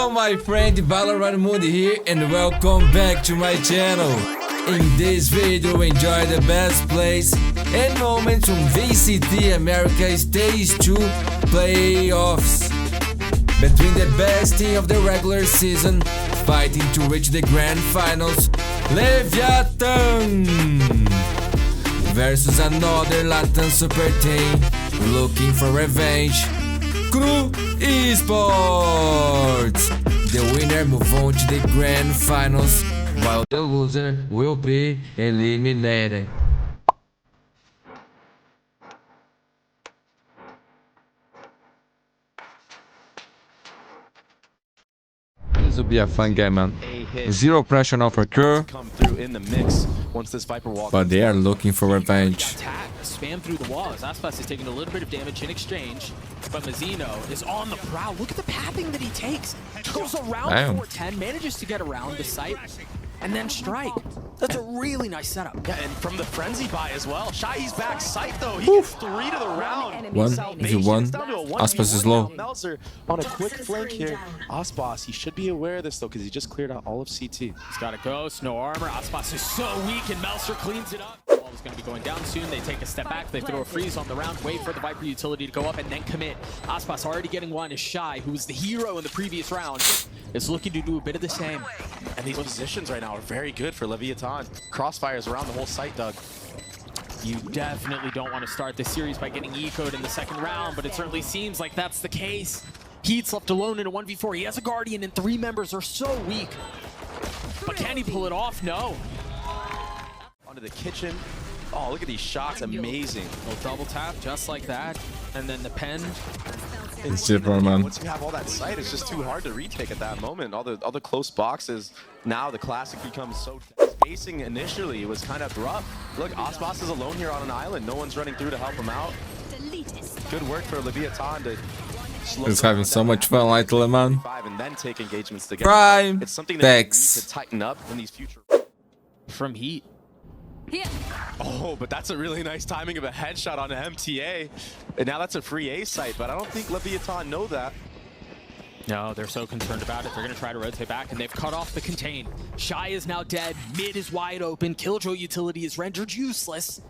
Hello my friend, Valorant Mundi here and welcome back to my channel. In this video enjoy the best plays and moments from VCT America Stage 2 playoffs. Between the best team of the regular season fighting to reach the grand finals, Leviatán versus another Latin super team looking for revenge, KRU Esports. The winner move on to the grand finals, while the loser will be eliminated. This will be a fun game, man. Zero pressure now for KRU, but they are looking for revenge. Spam through the walls. Aspas is taking a little bit of damage in exchange, but Mazzino is on the prowl. Look at the pathing that he takes. Goes around 410, manages to get around the site, and then strike. That's a really nice setup. Yeah, and from the frenzy buy as well. Shai's back sight though. He gets 3 to the round. One. Aspas is low. Melzer on a quick flank here. Aspas, he should be aware of this though, because he just cleared out all of CT. He's got a ghost, no armor. Aspas is so weak, and Melzer cleans it up. Ball is going to be going down soon. They take a step back. They throw a freeze on the round, wait for the Viper utility to go up, and then commit. Aspas already getting one is Shai, who was the hero in the previous round, is looking to do a bit of the same. And these positions right now are very good for Leviatán. Crossfires around the whole site, Doug. You definitely don't want to start this series by getting ecoed in the second round, but it certainly seems like that's the case. Heat's left alone in a 1v4. He has a Guardian, and 3 members are so weak. But can he pull it off? No. Onto the kitchen. Oh, look at these shots. Amazing. Little double tap, just like that. And then the pen. It's different, man. Once you have all that sight, it's just too hard to retake at that moment. All the close boxes. Now the classic becomes so... Spacing initially, it was kind of rough. Look, Aspas is alone here on an island. No one's running through to help him out. Good work for Leviatán to... He's having so much fun, lately, man. And then take engagements together. Prime. It's something that we need to tighten up in these future... From Heat. Oh, but that's a really nice timing of a headshot on an MTA. And now that's a free A site, but I don't think Leviatán know that. No, they're so concerned about it. They're going to try to rotate back, and they've cut off the contain. Shai is now dead. Mid is wide open. Killjoy utility is rendered useless.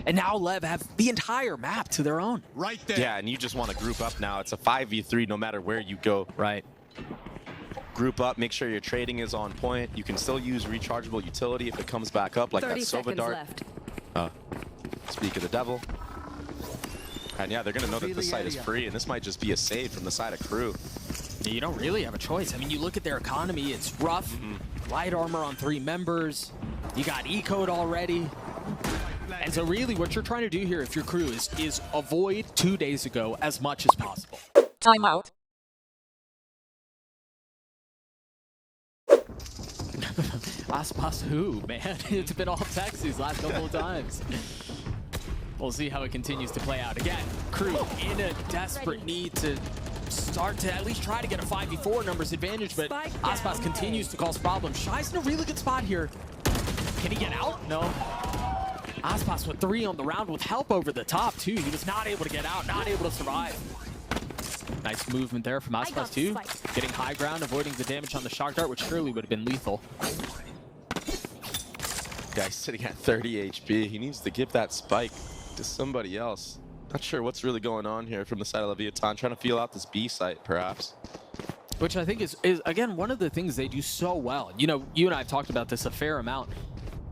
And now Lev have the entire map to their own. Right there. Yeah, and you just want to group up now. It's a 5v3 no matter where you go. Right. Group up, make sure your trading is on point. You can still use rechargeable utility if it comes back up, like that Sova dart. Speak of the devil. And yeah, they're going to know that the site is free, and this might just be a save from the side of KRU. You don't really have a choice. I mean, you look at their economy, it's rough. Light armor on 3 members. You got ecoed already. And so really what you're trying to do here if you're KRU is avoid 2 days ago as much as possible. Timeout. Aspas who, man? It's been all text these last couple of times. We'll see how it continues to play out. Again, KRU in a desperate need to start to at least try to get a 5v4 numbers advantage, but Aspas continues to cause problems. Shai's in a really good spot here. Can he get out? No. Aspas with 3 on the round with help over the top, too. He was not able to get out, not able to survive. Nice movement there from Aspas, too. Getting high ground, avoiding the damage on the shock dart, which surely would have been lethal. Guy's sitting at 30 HP. He needs to give that spike to somebody else. Not sure what's really going on here from the side of Leviatán, trying to feel out this B site, perhaps. Which I think is again, one of the things they do so well. You know, you and I have talked about this a fair amount.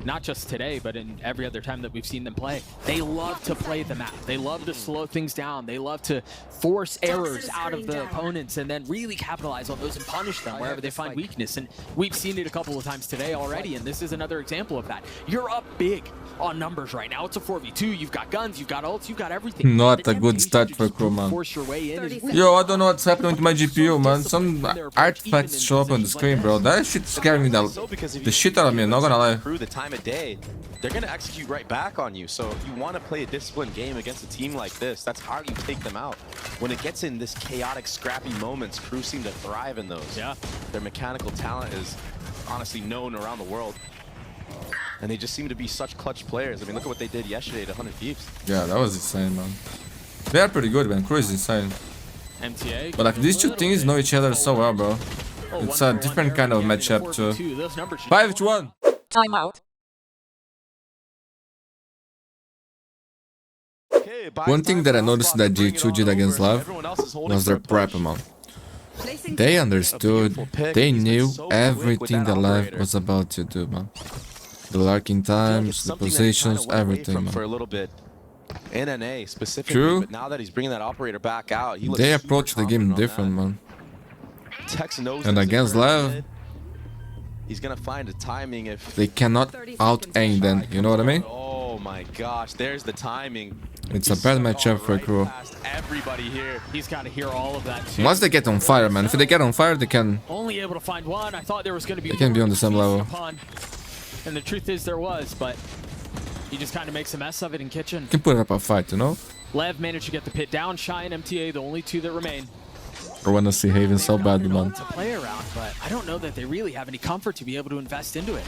Not just today, but in every other time that we've seen them play. They love to play the map. They love to slow things down. They love to force errors out of the opponents and then really capitalize on those and punish them wherever they find weakness. And we've seen it a couple of times today already, and this is another example of that. You're up big on numbers right now. It's a 4v2. You've got guns, you've got ults, you've got everything. Not a good start for KRU, man. Force your way in. Yo, I don't know what's happening with my GPU, man. Some artifacts show up on the screen, bro. That shit scared me the shit out of me, I'm not gonna lie. The time of day, they're going to execute right back on you. So if you want to play a disciplined game against a team like this, that's how you take them out. When it gets in this chaotic, scrappy moments, KRU seem to thrive in those. Yeah. Their mechanical talent is honestly known around the world. And they just seem to be such clutch players. I mean, look at what they did yesterday to 100 Thieves. Yeah, that was insane, man. They are pretty good, man. KRU is insane. MTA. But like, these two teams know each other so well, bro. It's a different kind of matchup too. 5-1. Timeout. One thing that I noticed that G2 did against LEV was their prep amount. They understood, they knew everything that LEV was about to do, man. The lurking times, the positions, everything, man. For a little bit. NNA specifically, True. but now that he's bringing that operator back out, They approach the game different, man. And against LEV, he's gonna find a timing if they cannot out-aim them, you know what I mean? Oh my gosh, there's the timing. It's a bad matchup for KRU. Everybody here. He's got to hear all of that too. Once they get on fire, man, if they get on fire, they can... Only able to find one. I thought there was going to be. They can be on the same level. And the truth is, there was, but he just kind of makes a mess of it in kitchen. Can put up a fight, you know? Lev managed to get the pit down. Shy and MTA, the only two that remain. I wanna see Haven so bad, man. To play around, but I don't know that they really have any comfort to be able to invest into it.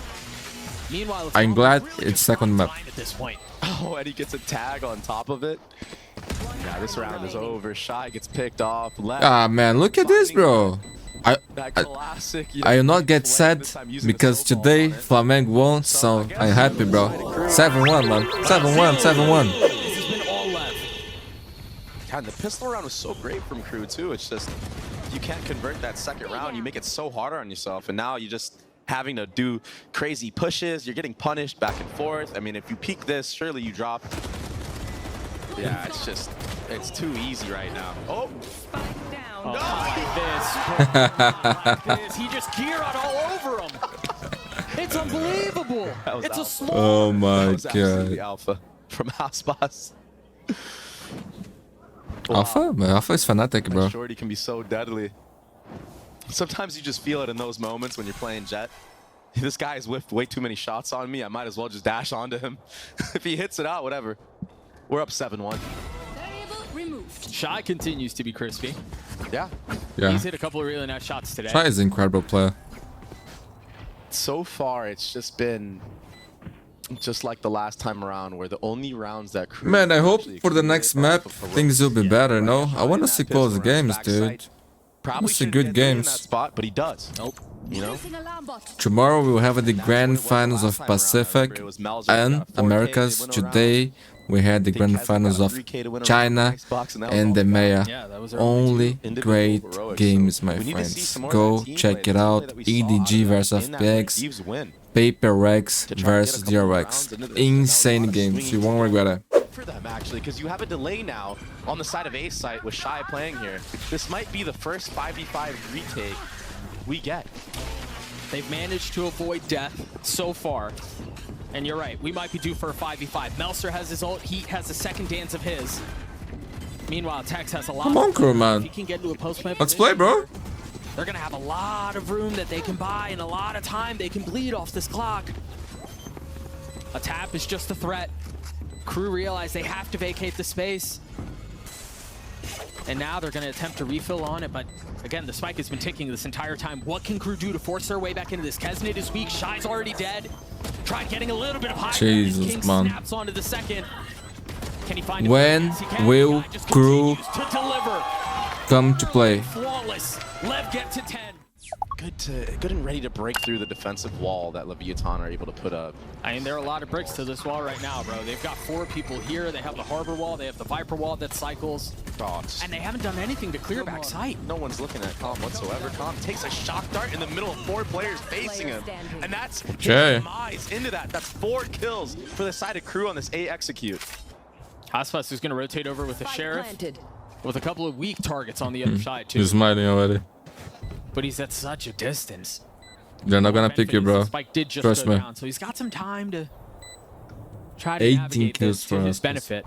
Meanwhile, it's I'm glad it's second map. at this point. Oh, and he gets a tag on top of it. Yeah, this round is over. Shy gets picked off. Left. Ah, man, look at this, bro. That classic, I will not get sad because today Flamengo won, so I'm happy, bro. 7-1, man. 7-1, 7-1. This has been all Lev. God, the pistol round was so great from KRU too. It's just you can't convert that second round. You make it so harder on yourself, and now you just having to do crazy pushes. You're getting punished back and forth. I mean, if you peek this, surely you drop. Yeah, it's too easy right now. Oh. Oh, like this. He just geared all over him. It's unbelievable. It's a slow. Oh my God. god. Alpha from Aspas. Alpha? Man, Alpha is fanatic, bro. Shorty can be so deadly. Sometimes you just feel it in those moments when you're playing Jet. This guy has whiffed way too many shots on me. I might as well just dash onto him. If he hits it out, whatever. We're up 7-1. Shy continues to be crispy. Yeah. He's hit a couple of really nice shots today. Shy is an incredible player. So far, it's just been just like the last time around, where the only rounds that KRU Man, I hope for the next map things will be better, no? I want to see close games, dude. I want to see good games. Spot, but he does. Nope. You know? Tomorrow we will have the grand finals of Pacific and Americas. Today we had the grand finals of China and the EMEA. Only great games, my friends. Go check it out. EDG versus FPX. Paper Rex versus DRX. Insane games. You won't regret it. For them, actually, because you have a delay now on the side of A site with Shy playing here. This might be the first 5v5 retake we get. They've managed to avoid death so far. And you're right, we might be due for a 5v5. Melser has his ult, Heat has a second dance of his. Meanwhile, Tex has a lot. Come on, KRU, man. If he can get into a post-play Let's play, bro. They're gonna have a lot of room that they can buy and a lot of time they can bleed off this clock. A tap is just a threat. KRU realize they have to vacate the space. And now they're going to attempt to refill on it, but again, the spike has been ticking this entire time. What can KRU do to force their way back into this? KENZIT is weak, Shy's already dead. Try getting a little bit of high. Jesus, King man. snaps onto the second. Can he find When will KRU come to play? Flawless. Lev get to 10. Good and ready to break through the defensive wall that Leviatán are able to put up. I mean, there are a lot of bricks to this wall right now, bro. They've got 4 people here. They have the harbor wall. They have the Viper wall that cycles. And they haven't done anything to clear back sight. No one's looking at Calm whatsoever. Calm takes a shock dart in the middle of 4 players facing him. And that's his demise into that. That's 4 kills for the side of KRU on this A execute. Aspas is going to rotate over with the Sheriff with a couple of weak targets on the other side, too. He's smiling already. But he's at such a distance. They're not gonna pick you, bro. Spike did just Trust go me. down, so he's got some time to try to 18 navigate kills this for to his us. benefit,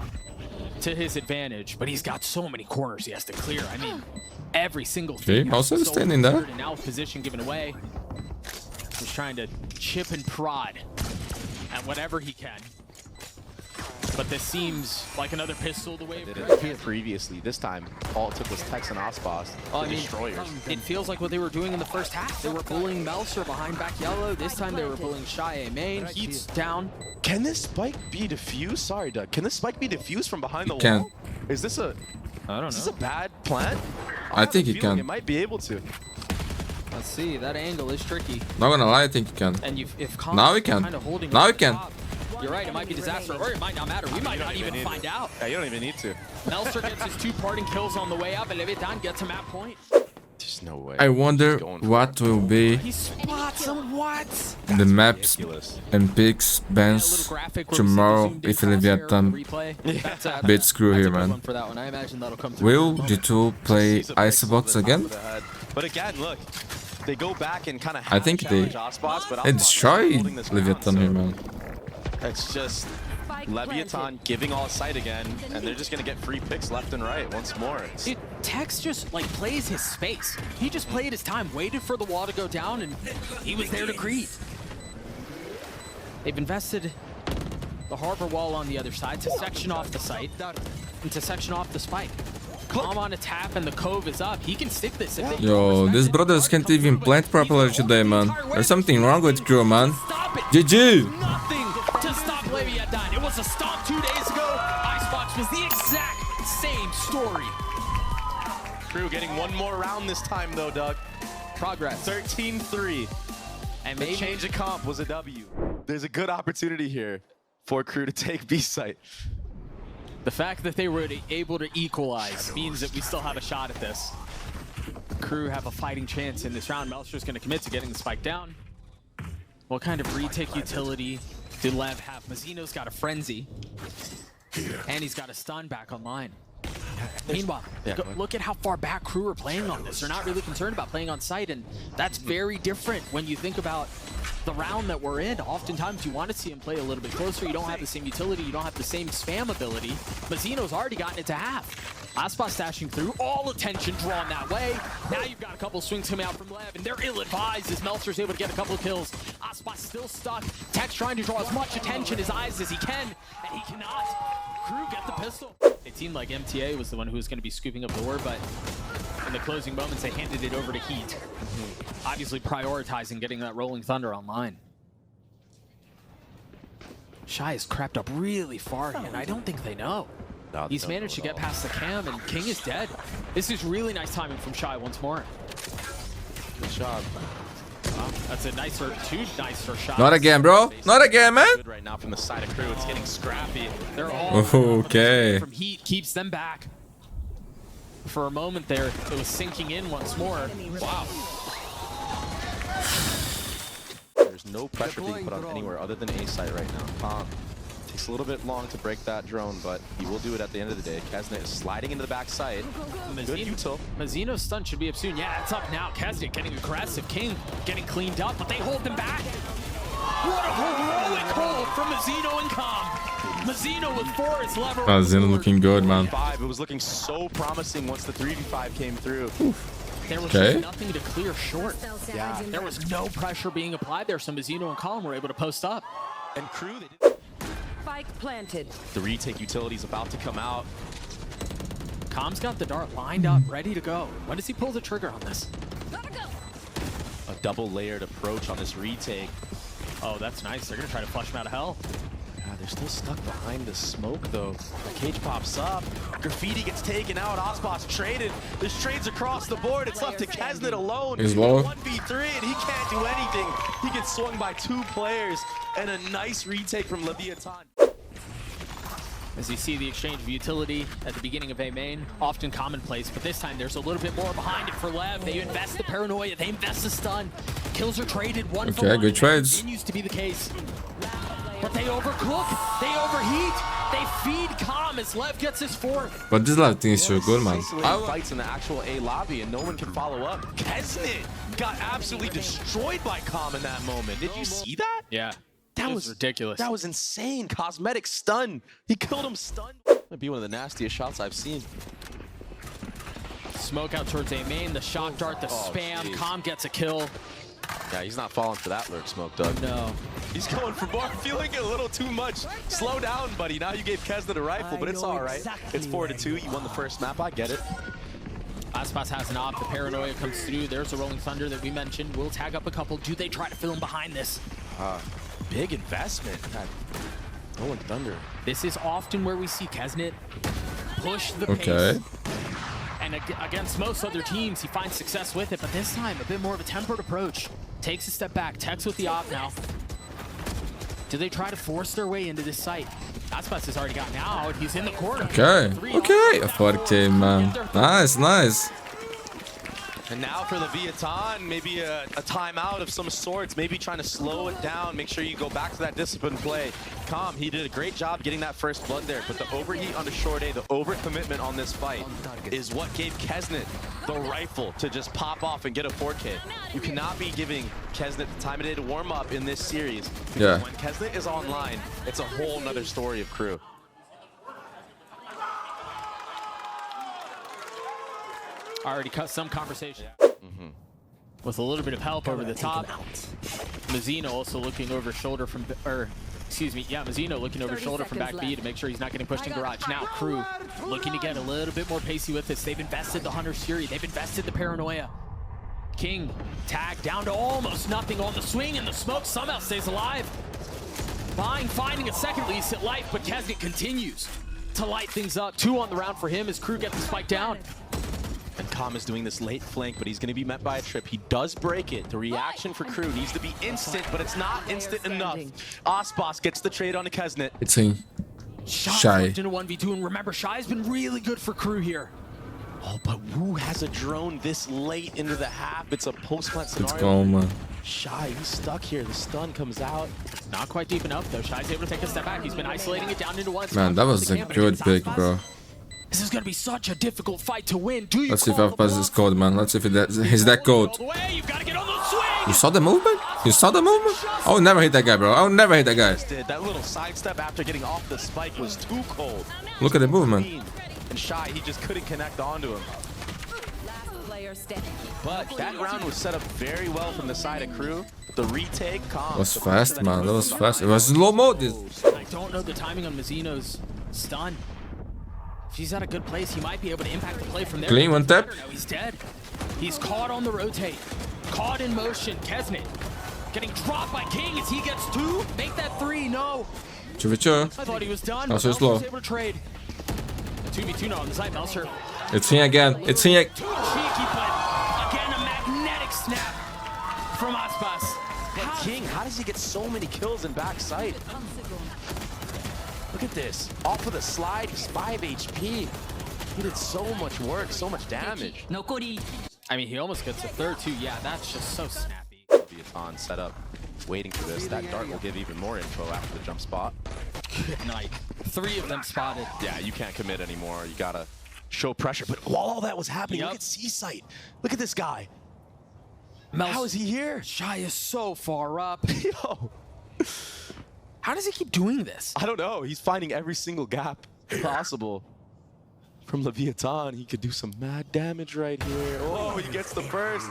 to his advantage. But he's got so many corners he has to clear. I mean, every single thing. also standing there. And now position given away. He's trying to chip and prod at whatever he can. But this seems like another pistol the way it did it previously. This time, all it took was Tex and Aspas. Destroyers. It feels like what they were doing in the first half. They were bullying Melser behind back yellow. This time they were bullying Shy A main. Heat's down. Can this spike be defused? Sorry, Doug. Can this spike be defused from behind the can. wall? Is this a... I don't know. Is this a bad plant? I think it can. It might be able to. Let's see. That angle is tricky. Not gonna lie, I think you can. And if Now we can. Kind of holding Now up we the can. top, you're right, it might be disaster, or it might not matter. We might not even find out. Yeah, you don't even need to. Melster gets his 2 parting kills on the way up, and Leviatán gets him at point. There's no way. I wonder what will be He spots him, what? the maps Ridiculous. and picks bans tomorrow if Leviatán beats KRU here, man. For that one. I imagine that'll come through. Will the two play Icebox again? But again, look, they go back and kind of. I think they destroyed Leviatán here, man. It's just Leviatán giving all sight again, and they're just gonna get free picks left and right once more. Dude, Tex just like plays his space. He just played his time, waited for the wall to go down, and he was there to greet. They've invested the harbor wall on the other side to section off the site and to section off the spike. Calm on a tap and the cove is up. He can stick this if they Yo, these brothers can't even plant properly today, man. There's something wrong with KRU, man. Stop it. GG! Nothing to stop Leviatán. It was a stomp 2 days ago. Icebox was the exact same story. KRU getting one more round this time, though, Doug. Progress. 13-3. And The maybe change of comp was a W. There's a good opportunity here for KRU to take B site. the fact that they were able to equalize means that we still have a shot at this. KRU have a fighting chance in this round. Melster's going to commit to getting the spike down. What kind of retake utility did Lev have? Mazino's got a frenzy. And he's got a stun back online. Meanwhile, look at how far back KRU are playing on this. They're not really concerned about playing on site, and that's very different when you think about the round that we're in. Oftentimes, you want to see him play a little bit closer. You don't have the same utility. You don't have the same spam ability. Mazino's already gotten it to half. Aspas dashing through, all attention drawn that way. Now you've got a couple swings coming out from Lev, and they're ill-advised as Melster's able to get a couple of kills. Aspas still stuck. Tex trying to draw as much attention, his eyes as he can, and he cannot. KRU get the pistol. It seemed like MTA was the one who was going to be scooping up the war, but in the closing moments, they handed it over to Heat. Obviously prioritizing getting that Rolling Thunder online. Shy has crept up really far here, and I don't think they know. No, He's managed to get past the cam, and King is dead. This is really nice timing from Shy once more. Good job. That's a nicer, 2 nicer shots. Not again, bro. Not again, man. Good right now from the side of KRU. It's getting scrappy. They're all okay. From Heat keeps them back. For a moment there, it was sinking in once more. Wow. There's no pressure being put on anywhere other than A site right now. Takes a little bit long to break that drone, but he will do it at the end of the day. KENZIT is sliding into the back side. Good util. Mazino's stun should be up soon. Yeah, it's up now. KENZIT getting aggressive. King getting cleaned up, but they hold them back. What a heroic hold from Mazino and Calm. Mazino with 4 is lever. Mazino looking good, man. It was looking so promising once the 3v5 came through. There was just nothing to clear short. Yeah. There was no pressure being applied there, so Mazino and Calm were able to post up. And KRU, they did. Spike planted. The retake utility is about to come out. Calm's got the dart lined up, ready to go. When does he pull the trigger on this? A double layered approach on this retake. Oh, that's nice. They're going to try to flush him out of hell. Yeah, they're still stuck behind the smoke, though. The cage pops up. Graffiti gets taken out. Aspas traded. There's trades across the board. It's left to KENZIT alone. He's low. 1v3, and he can't do anything. He gets swung by 2 players, and a nice retake from Leviatán. As you see the exchange of utility at the beginning of A main, often commonplace, but this time there's a little bit more behind it for Lev. They invest the paranoia, they invest the stun. Kills are traded one for one. Good trades. Continues to be the case. But they overcook, they overheat, they feed Calm as Lev gets his 4th. But this left thing is so good, man. Fights in the actual A lobby, and no one can follow up. KENZIT got absolutely destroyed by Calm in that moment. Did you see that? Yeah. That was ridiculous. That was insane. Cosmetic stun. He killed him stunned. Might be one of the nastiest shots I've seen. Smoke out towards A main, the shock dart, the spam. Geez. Calm gets a kill. Yeah, he's not falling for that lurk smoke, Doug. No. He's going for more. Feeling it a little too much. Slow down, buddy. Now you gave KENZIT a rifle, but it's all right. It's 4-2. You won the first map. I get it. Aspas has an op. The paranoia comes through. There's a Rolling Thunder that we mentioned. We'll tag up a couple. Do they try to fill him behind this? Big investment. Rolling Thunder. This is often where we see KENZIT push the pace and And against most other teams, he finds success with it, but this time, a bit more of a tempered approach. Takes a step back, Tex with the op now. Do they try to force their way into this site? Aspas has already gotten out. He's in the corner. Okay, okay. A forte, man. Nice, nice. And now for Leviatán, maybe a timeout of some sorts, maybe trying to slow it down, make sure you go back to that disciplined play. Calm, he did a great job getting that first blood there, but the overheat on the short A, the overcommitment on this fight is what gave KENZIT the rifle to just pop off and get a 4K. You cannot be giving KENZIT the time of day to warm up in this series. Yeah. When KENZIT is online, it's a whole nother story of KRU. Already cut some conversation. With a little bit of help over the top. Mazzino also looking over shoulder from, Mazzino looking over shoulder from back B to make sure he's not getting pushed in garage. Now KRU looking to get a little bit more pacey with this. They've invested the Hunter's Fury. They've invested the Paranoia. King tag down to almost nothing on the swing, and the smoke somehow stays alive. Finding a second lease at life, but KENZIT continues to light things up. 2 on the round for him as KRU gets the spike down. And Calm is doing this late flank, but he's going to be met by a trip. He does break it. The reaction for KRU needs to be instant, but it's not instant enough. Aspas gets the trade on to KENZIT. It's him. Shy in a 1v2, and remember, Shy's been really good for KRU here. Oh, but Wu has a drone this late into the half. It's a post-plant scenario. Let's go, man. Shy, he's stuck here. The stun comes out. Not quite deep enough, though. Shy's able to take a step back. He's been isolating it down into one. Man, that was a good pick, bro. This is going to be such a difficult fight to win. Let's see if Aspas is cold, man. Let's see if he's that cold. You saw the movement? You saw the movement? I would never hit that guy, bro. I would never hit that guy. That little sidestep after getting off the spike was too cold. Look at the movement. And Shy, he just couldn't connect onto him. But that round was set up very well from the side of KRU. The retake, Calm. Was fast, man. That was fast. It was slow mode. I don't know the timing on Mazzino's stun. If he's at a good place, he might be able to impact the play from there. Clean, one tap. No, he's dead. He's caught on the rotate. Caught in motion. KENZIT getting dropped by King as he gets 2. Make that 3. No. I thought he was done. Also slow. Was able to trade. 2v2 now on the side. Melser. It's him again. It's him. Too cheeky, but again a magnetic snap from Aspas. But King, how does he get so many kills in backside? Look at this. Off of the slide, he's 5 HP. He did so much work, so much damage. I mean, he almost gets a 3rd too. Yeah, that's just so snappy. Leviatán set up, waiting for this. That dart will give even more info after the jump spot. Good night. 3 of them spotted. Yeah, you can't commit anymore. You gotta show pressure. But while all that was happening, look at C-Site. Look at this guy. How is he here? Shy is so far up. Yo. How does he keep doing this? I don't know. He's finding every single gap possible. From Leviatán, he could do some mad damage right here. Oh, he gets the burst.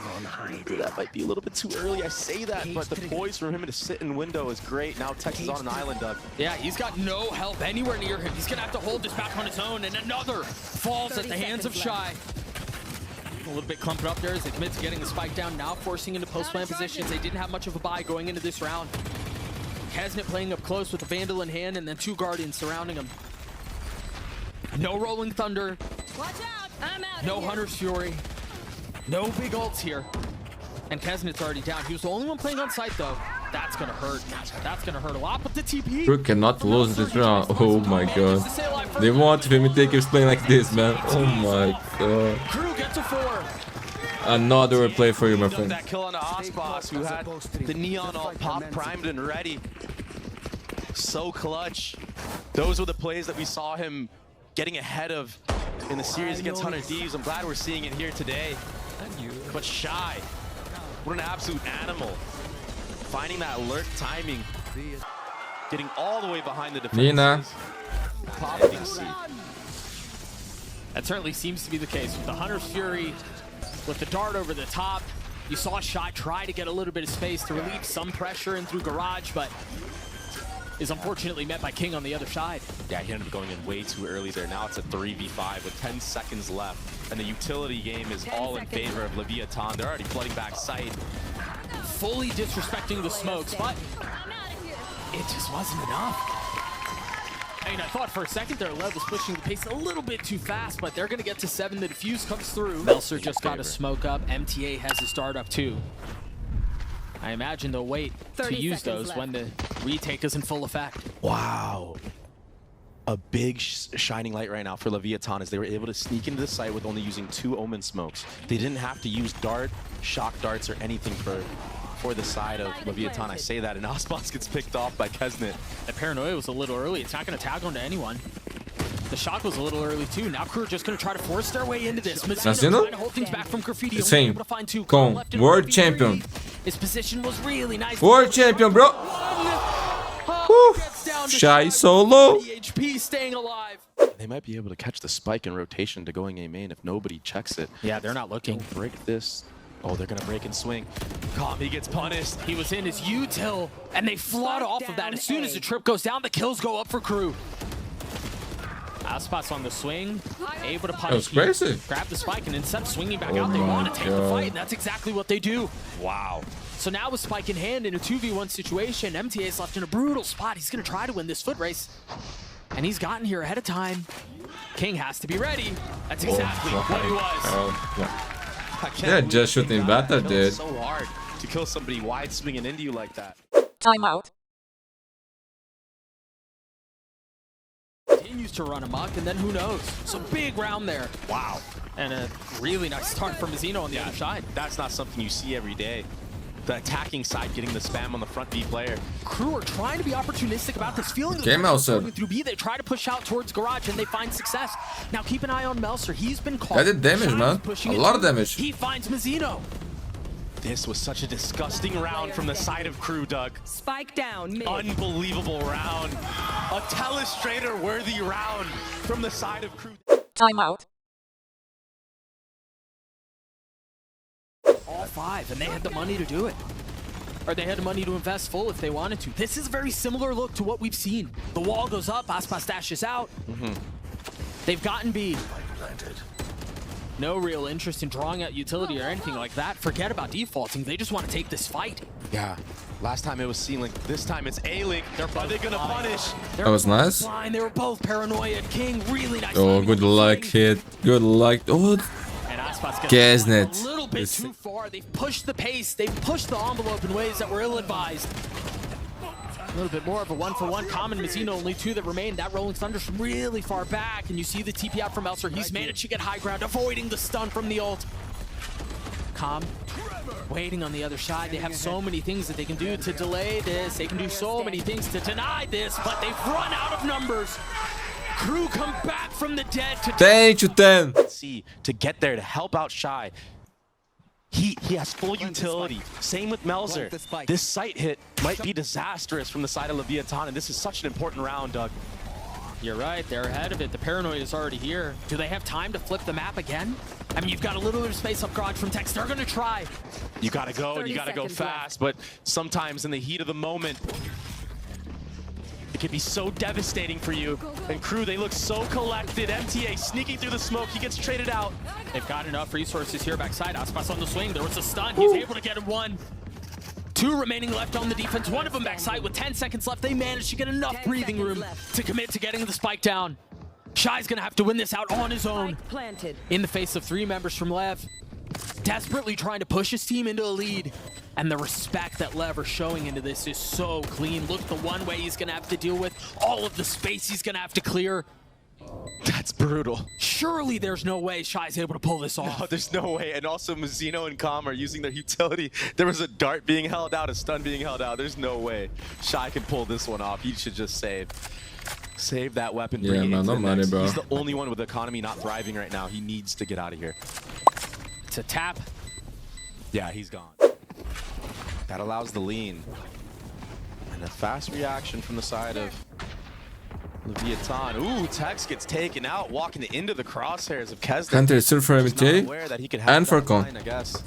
That might be a little bit too early. I say that, but the poise for him to sit in window is great. Now Tex is on an island, Doug. Yeah, he's got no help anywhere near him. He's going to have to hold this back on his own, and another falls at the hands of Shy. A little bit clumped up there as they commit to getting the spike down, now forcing into post-plant positions. They didn't have much of a buy going into this round. KENZIT playing up close with the Vandal in hand, and then 2 Guardians surrounding him. No Rolling Thunder. Watch out. I'm out. No Hunter's Fury. No big ults here. And KENZIT's already down. He was the only one playing on site, though. That's going to hurt. That's going to hurt a lot. But the TP... KRU cannot lose this round. Oh my god. They want him to keep playing like this, man. Oh my god. KRU gets a 4. Another replay for you, my friend. That kill on Aspas, who had the neon all pop primed and ready. So clutch. Those were the plays that we saw him getting ahead of in the series against Hunter Thieves. I'm glad we're seeing it here today. But Shy, what an absolute animal. Finding that alert timing. Getting all the way behind the defense. Nina. That certainly seems to be the case with the Hunter's Fury, with the dart over the top. You saw Shy try to get a little bit of space to relieve some pressure in through garage, but is unfortunately met by King on the other side. Yeah, he ended up going in way too early there. Now it's a 3v5 with 10 seconds left. And the utility game is all in favor of Leviatán. They're already flooding back site. Fully disrespecting the smokes, but it just wasn't enough. And I thought for a second there, Lev was pushing the pace a little bit too fast, but they're going to get to 7. The defuse comes through. Melser just got a smoke up. MTA has a start up too. I imagine they'll wait to use those when the retake is in full effect. Wow. A big shining light right now for Leviatán is they were able to sneak into the site with only using 2 Omen smokes. They didn't have to use dart, shock darts, or anything for the side of Leviatán. I say that, and Aspas gets picked off by KENZIT. The paranoia was a little early. It's not going to tag onto anyone. The shock was a little early too. Now KRU just going to try to force their way into this. Mazzino trying to hold things back from Graffiti. Sim, able to find 2. com World Champion. His position was really nice. World Champion, bro. Shy solo. HP staying alive. They might be able to catch the spike in rotation to going A main if nobody checks it. Yeah, they're not looking. Break this. Oh, they're going to break and swing. Calm, he gets punished. He was in his util, and they flood off of that. As soon as the trip goes down, the kills go up for KRU. Aspas on the swing, able to punish. That was crazy. Grab the spike, and instead of swinging back out, they want to take the fight, and that's exactly what they do. Wow. So now with spike in hand in a 2v1 situation, MTA is left in a brutal spot. He's going to try to win this foot race, and he's gotten here ahead of time. King has to be ready. That's exactly what he was. Yeah, just shooting better, dude. It's so hard to kill somebody wide swinging into you like that. Timeout. Continues to run amok, and then who knows? Some big round there. Wow. And a really nice start from Mazzino on the other side. That's not something you see every day. The attacking side getting the spam on the front B player. KRU are trying to be opportunistic about this, feeling Okay, Melser. through B. They try to push out towards Garage, and they find success. Now keep an eye on Melser. He's been caught. That did damage, man. A lot of damage. He finds Mazzino. This was such a disgusting round from the side of KRU, Doug. Spike down mid. Unbelievable round. A telestrator-worthy round from the side of KRU. Timeout. All 5, and they had the money to do it. Or they had the money to invest full if they wanted to. This is a very similar look to what we've seen. The wall goes up, Aspas dashes out. They've gotten B. No real interest in drawing out utility or anything like that. Forget about defaulting. They just want to take this fight. Yeah. Last time it was C-Link. This time it's A-Link. Are they going to punish? That was nice. They were both paranoid. King really nice. Oh, good luck, kid. Good luck. Oh, And Aspas KENZIT. a little bit too far. They've pushed the pace. They've pushed the envelope in ways that were ill-advised. A little bit more of a 1-for-1. Common Mazzino, only 2 that remain. That Rolling Thunder's from really far back, and you see the TP out from Melser. He's managed to get high ground, avoiding the stun from the ult. Calm, waiting on the other side. They have so many things that they can do to delay this. They can do so many things to deny this, but they've run out of numbers. KRU come back from the dead to thank you, 10. See, to get there to help out Shy. He has full utility. Same with Melser. This sight hit might be disastrous from the side of Leviatán, and this is such an important round, Doug. You're right, they're ahead of it. The paranoia is already here. Do they have time to flip the map again? I mean, you've got a little bit of space up garage from Tex. They're gonna try. You gotta go, and you gotta go fast, but sometimes in the heat of the moment, it can be so devastating for you. And KRU, they look so collected. MTA sneaking through the smoke. He gets traded out. They've got enough resources here backside. Aspas on the swing. There was a stun. He's able to get him 1. 2 remaining left on the defense. 1 of them backside with 10 seconds left. They managed to get enough breathing room to commit to getting the spike down. Shy's gonna have to win this out on his own. Planted. In the face of 3 members from LEV. Desperately trying to push his team into a lead. And the respect that LEV are showing into this is so clean. Look, the one way he's gonna have to deal with, all of the space he's gonna have to clear. That's brutal. Surely there's no way Shy's able to pull this off. No, there's no way. And also Mazzino and Com are using their utility. There was a dart being held out, a stun being held out. There's no way Shy can pull this one off. He should just save. Save that weapon. Yeah, man, no money, bro. He's the only one with the economy not thriving right now. He needs to get out of here. It's a tap. Yeah, he's gone. That allows the lean. And a fast reaction from the side of Leviatán. Ooh, Tex gets taken out, walking into the crosshairs of KENZIT. Hunter is still for MT and for Con. I guess.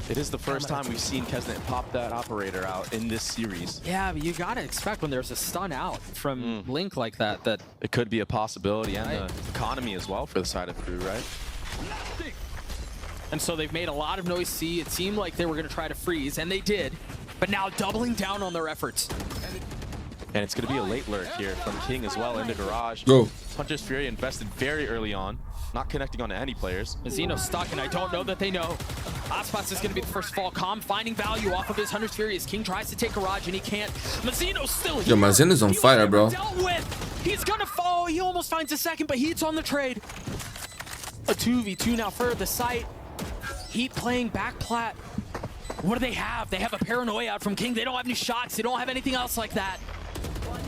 It is the first time we've seen KENZIT pop that operator out in this series. Yeah, but you gotta expect when there's a stun out from Link like that, that it could be a possibility, and the economy as well for the side of KRU, right? And so they've made a lot of noise C. It seemed like they were gonna try to freeze, and they did. But now doubling down on their efforts. And it's going to be a late lurk here from King as well into Garage. Go. Hunter's Fury invested very early on, not connecting onto any players. Mazino's stuck, and I don't know that they know. Aspas is going to be the first fall. Calm finding value off of his Hunter's Fury as King tries to take Garage, and he can't. Mazino's still here. Yo, Mazino's on fire, bro. Dealt with. He's going to fall. He almost finds a second, but Heat's on the trade. A 2v2 now for the site. Heat playing back plat. What do they have? They have a paranoia out from King. They don't have any shots. They don't have anything else like that.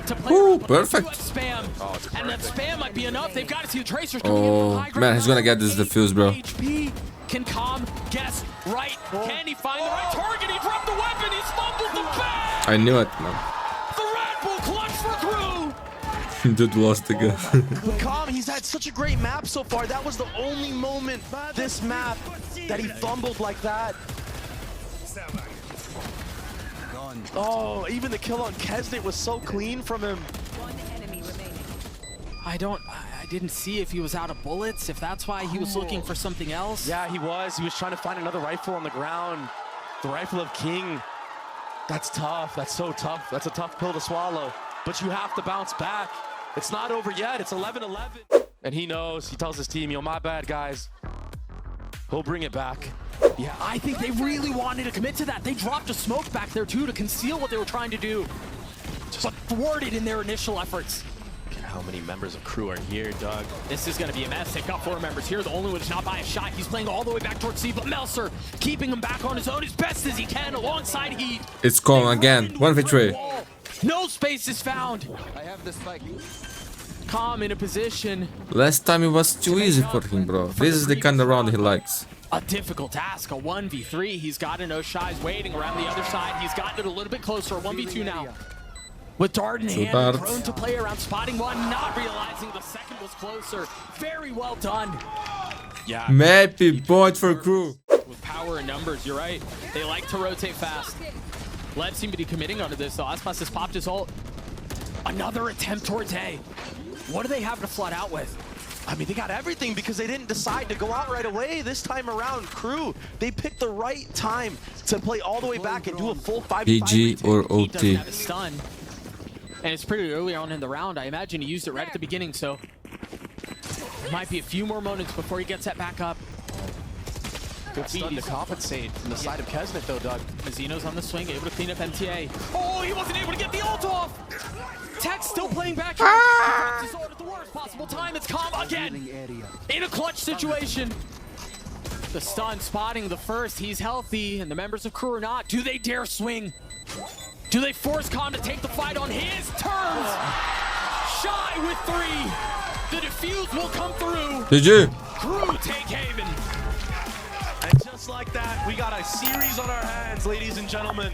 To play Ooh, perfect. Spam. Oh, it's and that perfect. spam might be enough. They've got to see the tracers coming in. Oh, High ground. man, he's gonna get this defuse, bro. HP. Can Calm guess right? Can he find the right target? He dropped the weapon. He's fumbled the bag. I knew it, man. The Red Bull clutch for KRU. Dude lost again. Calm, he's had such a great map so far. That was the only moment this map that he fumbled like that. Oh, even the kill on KENZIT was so clean from him. I didn't see if he was out of bullets, if that's why he was looking for something else. Yeah, he was. He was trying to find another rifle on the ground. The rifle of King. That's tough. That's so tough. That's a tough pill to swallow. But you have to bounce back. It's not over yet. It's 11-11. And he knows. He tells his team, yo, my bad, guys. He'll bring it back. Yeah, I think they really wanted to commit to that. They dropped a smoke back there, too, to conceal what they were trying to do. But thwarted in their initial efforts. Look at how many members of KRU are here, Doug. This is going to be a mess. They've got 4 members here. The only one who's not by a shot. He's playing all the way back towards C, but Melser keeping him back on his own as best as he can alongside Heat. It's Calm again. 1v3. No space is found. I have the spike. Calm in a position. Last time it was too easy for him, bro. This is the kind of round he likes. A difficult task, a 1v3. He's got a no shies waiting around the other side. He's gotten it a little bit closer, a 1v2 now. With Dart in hand, prone to play around spotting one, not realizing the second was closer. Very well done. Yeah. Maybe point for KRU. With power and numbers, you're right. They like to rotate fast. Lev seem to be committing onto this, though. Aspas has popped his ult. Another attempt towards A. What do they have to flood out with? I mean, they got everything because they didn't decide to go out right away. This time around, KRU, they picked the right time to play all the way back and do a full 5v5. PG or He doesn't OT. have a stun. And it's pretty early on in the round. I imagine he used it right at the beginning, so might be a few more moments before he gets that back up. Good stun to compensate from the side of KENZIT, though, Doug. Mazino's on the swing, able to clean up MTA. Oh, he wasn't able to get the ult off! Tech still playing back here. He his ult at the worst possible time. It's Calm again in a clutch situation. The stun spotting the first. He's healthy, and the members of KRU are not. Do they dare swing? Do they force Calm to take the fight on his terms? Shy with 3. The defuse will come through. GG. KRU take Haven. And just like that, we got a series on our hands, ladies and gentlemen.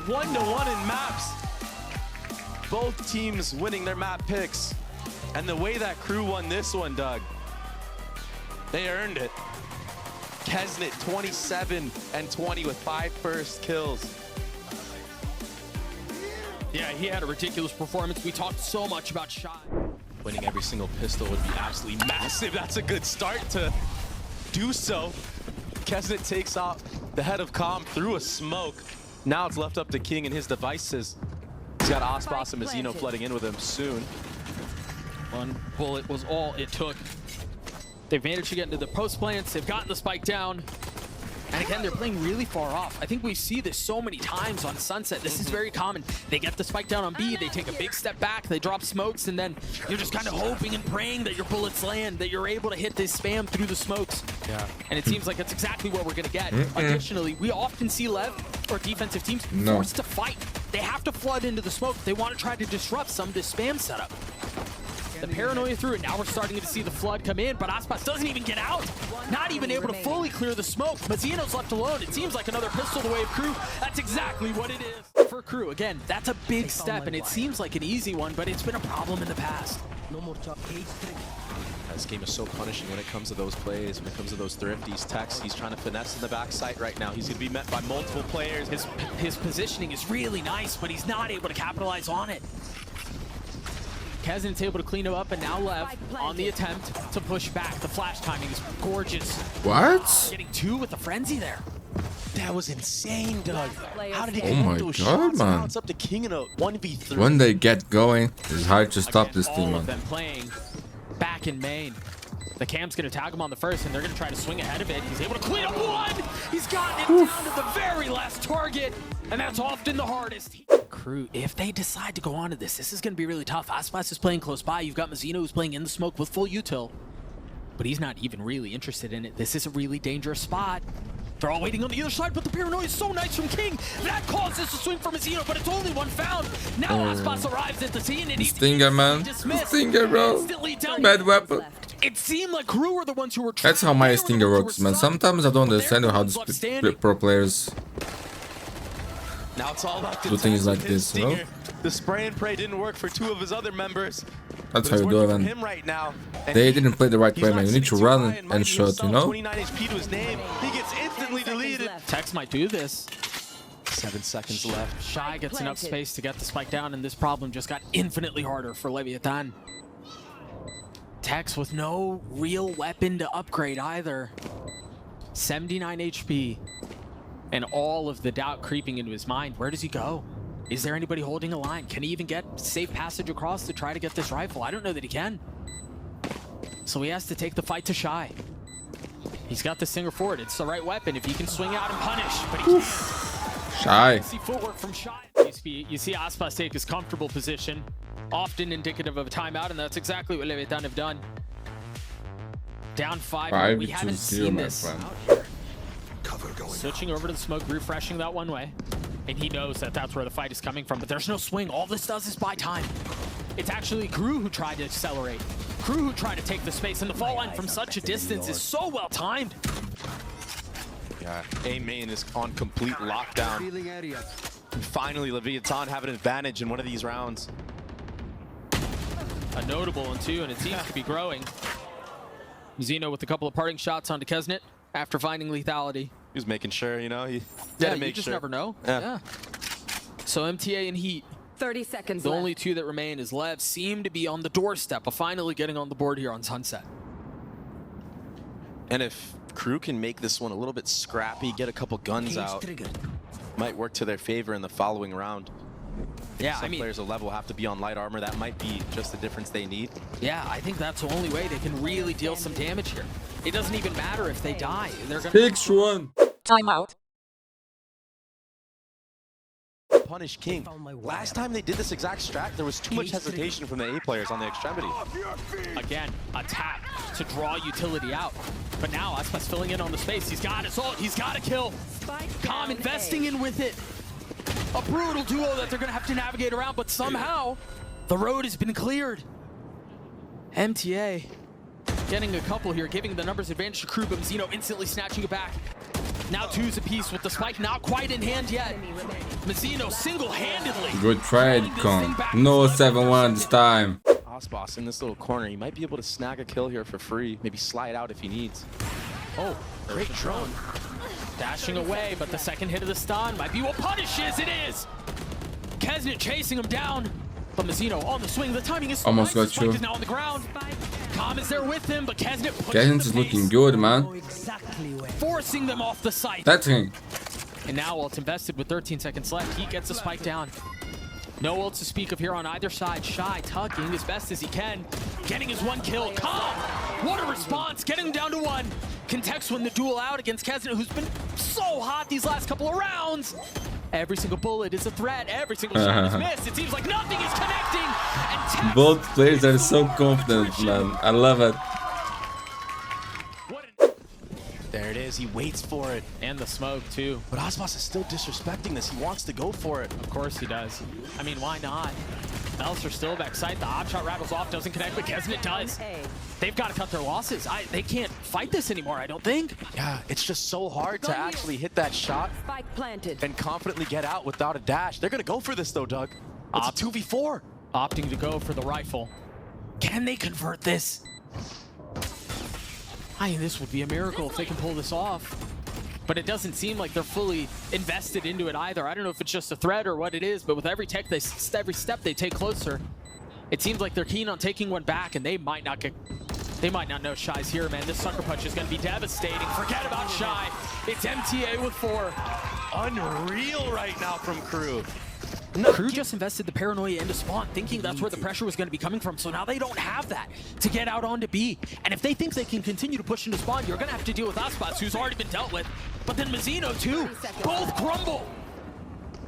1-1 in maps. Both teams winning their map picks. And the way that KRU won this one, Doug, they earned it. KENZIT 27-20 with 5 first kills. Yeah, he had a ridiculous performance. We talked so much about Shy. Winning every single pistol would be absolutely massive. That's a good start to do so. KENZIT takes out the head of Calm through a smoke. Now it's left up to King and his devices. He's got Aspas and Mazino flooding in with him soon. One bullet was all it took. They've managed to get into the post plants. They've gotten the spike down. And again, they're playing really far off. I think we see this so many times on Sunset. This is very common. They get the spike down on B, they take a big step back, they drop smokes, and then you're just kind of hoping and praying that your bullets land, that you're able to hit this spam through the smokes. Yeah. And it seems like that's exactly what we're going to get. Additionally, we often see Lev or defensive teams forced to fight. They have to flood into the smoke. They want to try to disrupt some of this spam setup. The paranoia through it. Now we're starting to see the flood come in, but Aspas doesn't even get out. Not even able to fully clear the smoke. Mazino's left alone. It seems like another pistol the way of KRU. That's exactly what it is. For KRU, again, that's a big step, and it seems like an easy one, but it's been a problem in the past. This game is so punishing when it comes to those plays, when it comes to those thrifties. Tex, he's trying to finesse in the backside right now. He's going to be met by multiple players. His positioning is really nice, but he's not able to capitalize on it. KENZIT's able to clean him up, and now Lev on the attempt to push back. The flash timing is gorgeous. What? Getting 2 with the frenzy there. That was insane, Doug. How did he Oh get my those God, shots? man. Now it's up to King in a 1v3. When they get going, it's hard to stop Again, this team, all of man. them playing back in main. The Cam's going to tag him on the first, and they're going to try to swing ahead of it. He's able to clean up one. He's gotten it down to the very last target, and that's often the hardest. KRU, if they decide to go on to this is going to be really tough. Aspas is playing close by. You've got Mazzino who's playing in the smoke with full util, but he's not even really interested in it. This is a really dangerous spot. They're all waiting on the other side, but the paranoia is so nice from King. That causes a swing for Mazzino, but it's only one found. Now Aspas arrives at the scene, and he's Stinger, man. Stinger, bro. Bad weapon. It seemed like KRU were the ones who were. That's how my Stinger works, man. Sometimes I don't understand how the pro players Now it's all about the do things like with his this, you know? Stinger. The spray and pray didn't work for two of his other members. That's but how it's you do it, working for man. him right now. And They didn't play the right he's way, not man. You need to sitting too run high and mighty and shoot, you himself. know? 29 HP to his name. He gets instantly deleted. Tex might do this. 7 seconds left. Shy gets enough space to get the spike down, and this problem just got infinitely harder for Leviatán. Tex with no real weapon to upgrade either. 79 HP. And all of the doubt creeping into his mind. Where does he go? Is there anybody holding a line? Can he even get safe passage across to try to get this rifle? I don't know that he can. So he has to take the fight to Shy. He's got the Stinger forward. It's the right weapon if he can swing out and punish, but he can't. Shy. See footwork from Shy. You see Aspas take his comfortable position, often indicative of a timeout, and that's exactly what Leviatán have done. Down 5. We haven't 5-0, seen my this. friend. Switching over to the smoke, refreshing that one way. And he knows that that's where the fight is coming from, but there's no swing. All this does is buy time. It's actually KRU who tried to accelerate. KRU who tried to take the space, and the fall line from such a distance is so well timed. Yeah, A main is on complete lockdown. And finally, Leviatán have an advantage in one of these rounds. A notable one too, and it seems to be growing. Zeno with a couple of parting shots onto KENZIT after finding lethality. He was making sure, you know, he Yeah, had to make you just sure. never know. Yeah. So MTA and Heat, 30 seconds the left. only two that remain is Lev, seem to be on the doorstep of finally getting on the board here on Sunset. And if KRU can make this one a little bit scrappy, get a couple guns out, might work to their favor in the following round. Yeah, Some I mean, players of LEV will have to be on light armor. That might be just the difference they need. yeah, I think that's the only way they can really deal some damage here. It doesn't even matter if they die. They're gonna 6-1. Timeout. Punish King. Last time they did this exact strat, there was too much hesitation from the A players on the extremity. again attack to draw utility out. But now Aspas filling in on the space. He's got his ult. He's got a kill. Calm investing in with it. A brutal duo that they're gonna have to navigate around, but somehow the road has been cleared. MTA getting a couple here, giving the numbers advantage to KRU, but Mazzino instantly snatching it back. Now twos apiece with the spike, not quite in hand yet. Mazzino single-handedly. Good trade, Con. No 7-1 this time. Aspas in this little corner. He might be able to snag a kill here for free. Maybe slide out if he needs. Oh, great drone. Dashing away, but the second hit of the stun might be what punishes. It is. KENZIT chasing him down, but Mazzino on the swing. The timing is so Almost nice. got you. Is now on the ground. Calm is there with him, but KENZIT KENZIT is looking good, man. forcing them off the site. That's him. And now ult invested with 13 seconds left. He gets the spike down. No ult to speak of here on either side. Shy tugging as best as he can. Getting his one kill. Calm! What a response! Getting him down to one. Can Tex win the duel out against KENZIT, who's been so hot these last couple of rounds? Every single bullet is a threat. Every single shot is missed. It seems like nothing is connecting. And Tex, Both players are so confident, man. I love it. There it is. He waits for it. and the smoke too. But Aspas is still disrespecting this. He wants to go for it. Of course he does. I mean, why not? Meltzer still back sight. The op shot rattles off, doesn't connect, but KENZIT does. They've got to cut their losses. They can't fight this anymore, I don't think. Yeah, it's just so hard to actually hit that shot Spike planted. and confidently get out without a dash. They're going to go for this, though, Doug. It's a 2v4. Opting to go for the rifle. Can they convert this? I mean, this would be a miracle if they can pull this off. But it doesn't seem like they're fully invested into it either. I don't know if it's just a threat or what it is, but with every step they take closer, it seems like they're keen on taking one back, and they might not get They might not know Shy's here, man. This sucker punch is going to be devastating. Forget about Shy. It's MTA with 4. Unreal right now from KRU. KRU just invested the paranoia into spawn, thinking that's where the pressure was going to be coming from. So now they don't have that to get out onto B. And if they think they can continue to push into spawn, you're going to have to deal with Aspas, who's already been dealt with. But then Mazzino, too. Both crumble.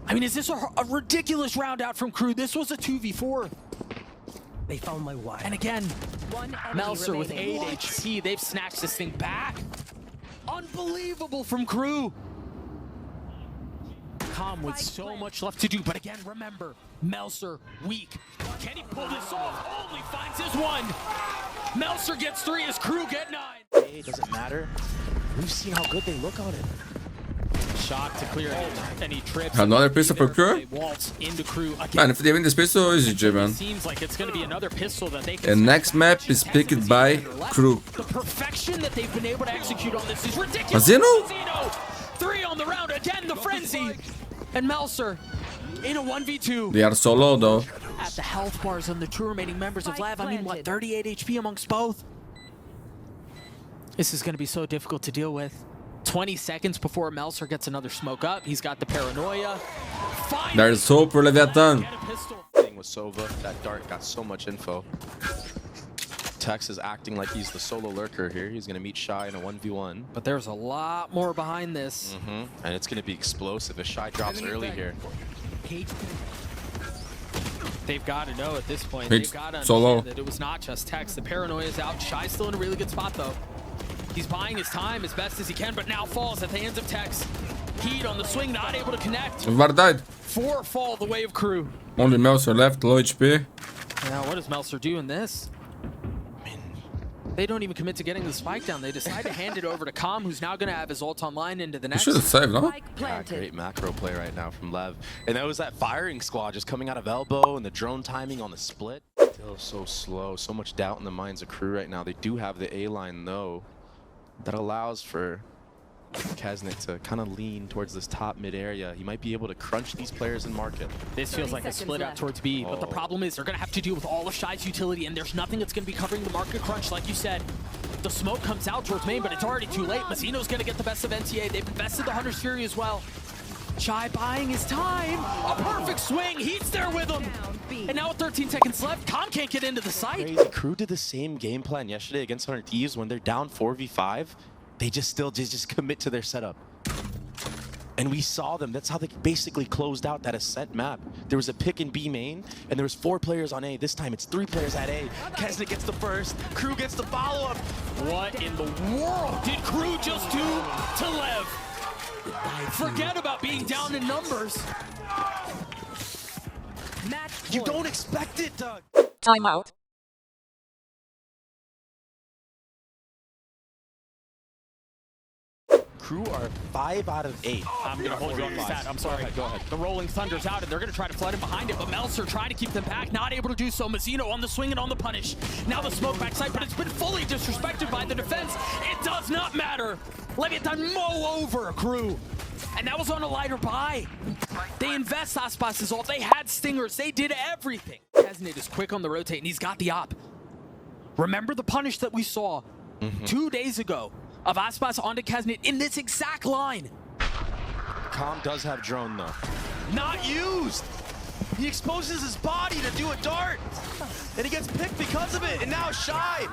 I mean, is this a ridiculous round out from KRU? This was a 2v4. They found my wire. And again, Melser with 8 HP. They've snatched this thing back. Unbelievable from KRU. Calm with so much left to do, but again, remember, Melser weak. Can he pull this off? Only finds his 1. Melser gets 3 as KRU get 9. It doesn't matter. We've seen how good they look on it. Shot to clear any trips. Another pistol for KRU? Waltz into KRU again. Man, if they win this pistol, it's GG, man. Seems like it's going to be another pistol that they can. The next map is picked by KRU. The perfection that they've been able to execute on this is ridiculous. Mazzino? 3 on the round again. The frenzy. And Melser in a 1v2. They are so low, though. At the health bars on the 2 remaining members of LEV. I mean, what, 38 HP amongst both? This is going to be so difficult to deal with. 20 seconds before Melser gets another smoke up. He's got the paranoia. There's hope for Leviatán. With Sova, that dart got so much info. Tex is acting like he's the solo lurker here. He's going to meet Shy in a 1v1. But there's a lot more behind this. And it's going to be explosive if Shy drops early here. They've got to know at this point. It's They've got to solo. understand that it was not just Tex. The paranoia is out. Shy's still in a really good spot, though. He's buying his time as best as he can, but now falls at the hands of Tex. Heat on the swing, not able to connect. Var died. 4 fall the way of KRU. Only Melser left, low HP. Now, what does Melser do in this? They don't even commit to getting the spike down. They decide to hand it over to Calm, who's now going to have his ult online into the You next. should have saved, no? Yeah, great macro play right now from Lev. And that was that firing squad just coming out of elbow and the drone timing on the split. Still so slow. So much doubt in the minds of KRU right now. They do have the A line, though. That allows for KENZIT to kind of lean towards this top mid area. He might be able to crunch these players in market. This feels like a split out towards B, but the problem is they're going to have to deal with all of Shy's utility, and there's nothing that's going to be covering the market crunch, like you said. The smoke comes out towards main, but it's already too late. Mazzino's going to get the best of NTA. They've invested the Hunter's Fury as well. Shy buying his time. A perfect swing. Heat's there with him. And now with 13 seconds left, Calm can't get into the site. Crazy. KRU did the same game plan yesterday against 100 Thieves. When they're down 4v5, they just commit to their setup. And we saw them. That's how they basically closed out that Ascent map. There was a pick in B main, and there was 4 players on A. This time it's 3 players at A. KENZIT gets the first. KRU gets the follow-up. What in the world did KRU just do to Lev? Forget about being down in numbers. You don't expect it, Doug. Timeout. KRU are 5 out of 8. I'm going to hold you on the stat. I'm sorry. Go ahead. The Rolling Thunder's out, and they're going to try to flood in behind it, but Melser trying to keep them back, not able to do so. Mazzino on the swing and on the punish. Now the smoke backside, but it's been fully disrespected by the defense. It does not matter. Leviatán mow over KRU. And that was on a lighter buy. They invest Aspas's ult. They had stingers. They did everything. KENZIT is quick on the rotate, and he's got the op. Remember the punish that we saw 2 days ago of Aspas onto KENZIT in this exact line. Calm does have drone, though. Not used. He exposes his body to do a dart. And he gets picked because of it. And now Shy.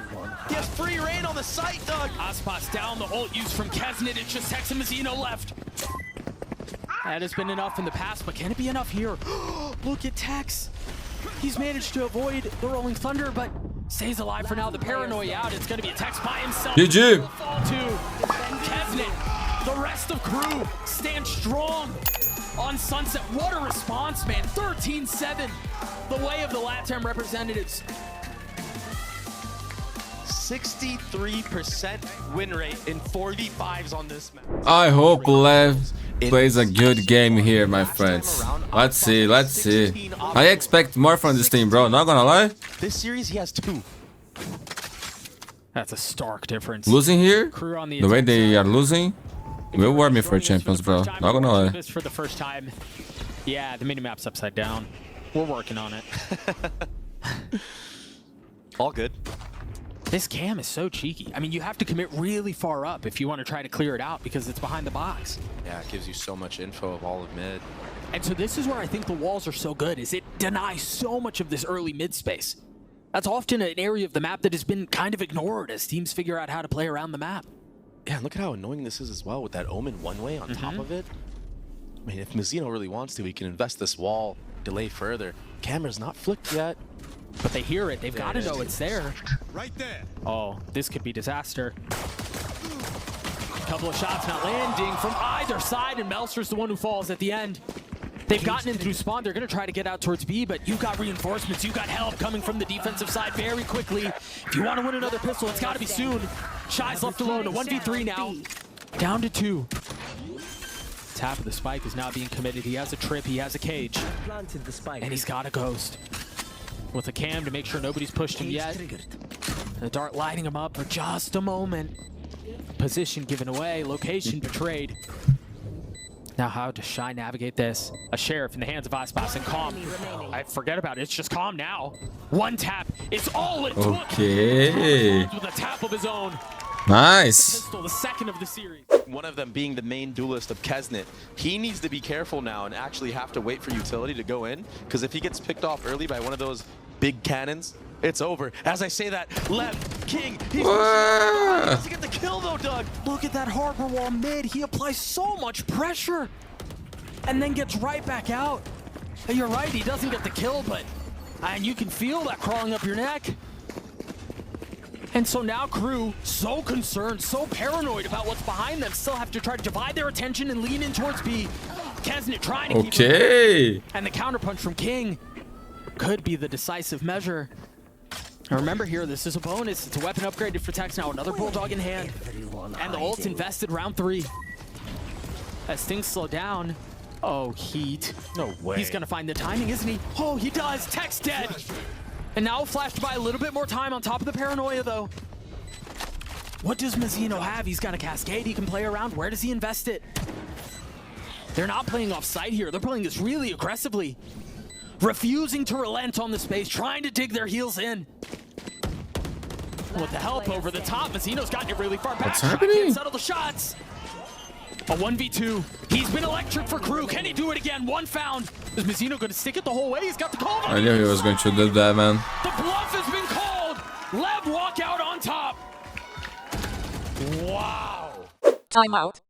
He has free reign on the site, Doug. Aspas down, the ult used from KENZIT. It's just Tex and Mazzino left. That has been enough in the past, but can it be enough here? Look at Tex. He's managed to avoid the Rolling Thunder, but stays alive for now. The paranoia out. It's going to be a Tex by himself. GG. Fall to KENZIT. The rest of KRU stand strong on Sunset. What a response, man. 13-7. The way of the LATAM representatives. 63% win rate in 4v5s on this map. I hope Lev plays a good game here, my friends. Let's see, let's see. I expect more from this team, bro. Not gonna lie. This series, he has 2. That's a stark difference. Losing here, KRU on the way they are losing, will warm me for champions, bro. Not gonna lie. This for the first time. Yeah, the minimap's upside down. We're working on it. All good. This cam is so cheeky. I mean, you have to commit really far up if you want to try to clear it out because it's behind the box. Yeah, it gives you so much info of all of mid. And so this is where I think the walls are so good, is it denies so much of this early mid space. That's often an area of the map that has been kind of ignored as teams figure out how to play around the map. Yeah, and look at how annoying this is as well with that Omen one-way on top of it. I mean, if Mazzino really wants to, he can invest this wall, delay further. Camera's not flicked yet. But they hear it. They've got to know it's there. Right there. Oh, this could be disaster. Couple of shots not landing from either side, and Melster's the one who falls at the end. They've gotten in through spawn. They're going to try to get out towards B, but you got reinforcements. You got help coming from the defensive side very quickly. If you want to win another pistol, it's got to be soon. Shy's left alone. A 1v3 now. Down to 2. Tap of the spike is now being committed. He has a trip. He has a cage. Planted the spike. And he's got a ghost. With a cam to make sure nobody's pushed him yet. The dart lighting him up for just a moment. Position given away, location betrayed. Now how does Shy navigate this? A sheriff in the hands of Aspas and calm. I forget about it, it's just calm now. One tap, it's all it took. Okay. With a tap of his own. Nice. Pistol, the second of the series. One of them being the main duelist of KENZIT. He needs to be careful now and actually have to wait for utility to go in, because if he gets picked off early by one of those big cannons, it's over. As I say that, Lev, King, he doesn't get the kill though, Doug. Look at that harbor wall mid. He applies so much pressure and then gets right back out. And you're right, he doesn't get the kill, but and you can feel that crawling up your neck. And so now KRU, so concerned, so paranoid about what's behind them, still have to try to divide their attention and lean in towards B. KENZIT trying to keep him. And the counterpunch from King could be the decisive measure. And remember here, this is a bonus. It's a weapon upgraded for Tex now. Another Bulldog in hand. And the ult invested round 3. As things slow down. Oh, Heat. No way. He's going to find the timing, isn't he? Oh, he does. Tex dead. And now flashed by a little bit more time on top of the paranoia, though. What does Mazzino have? He's got a cascade he can play around. Where does he invest it? They're not playing off site here. They're playing this really aggressively. Refusing to relent on the space, trying to dig their heels in. With the help over the top, Mazzino's gotten it really far back. What's happening? Can't settle the shots. A 1v2. He's been electric for KRU. Can he do it again? One found. Is Mazzino going to stick it the whole way? He's got the call. I knew he was going to do that, man. The bluff has been called. Lev walk out on top. Wow. Timeout.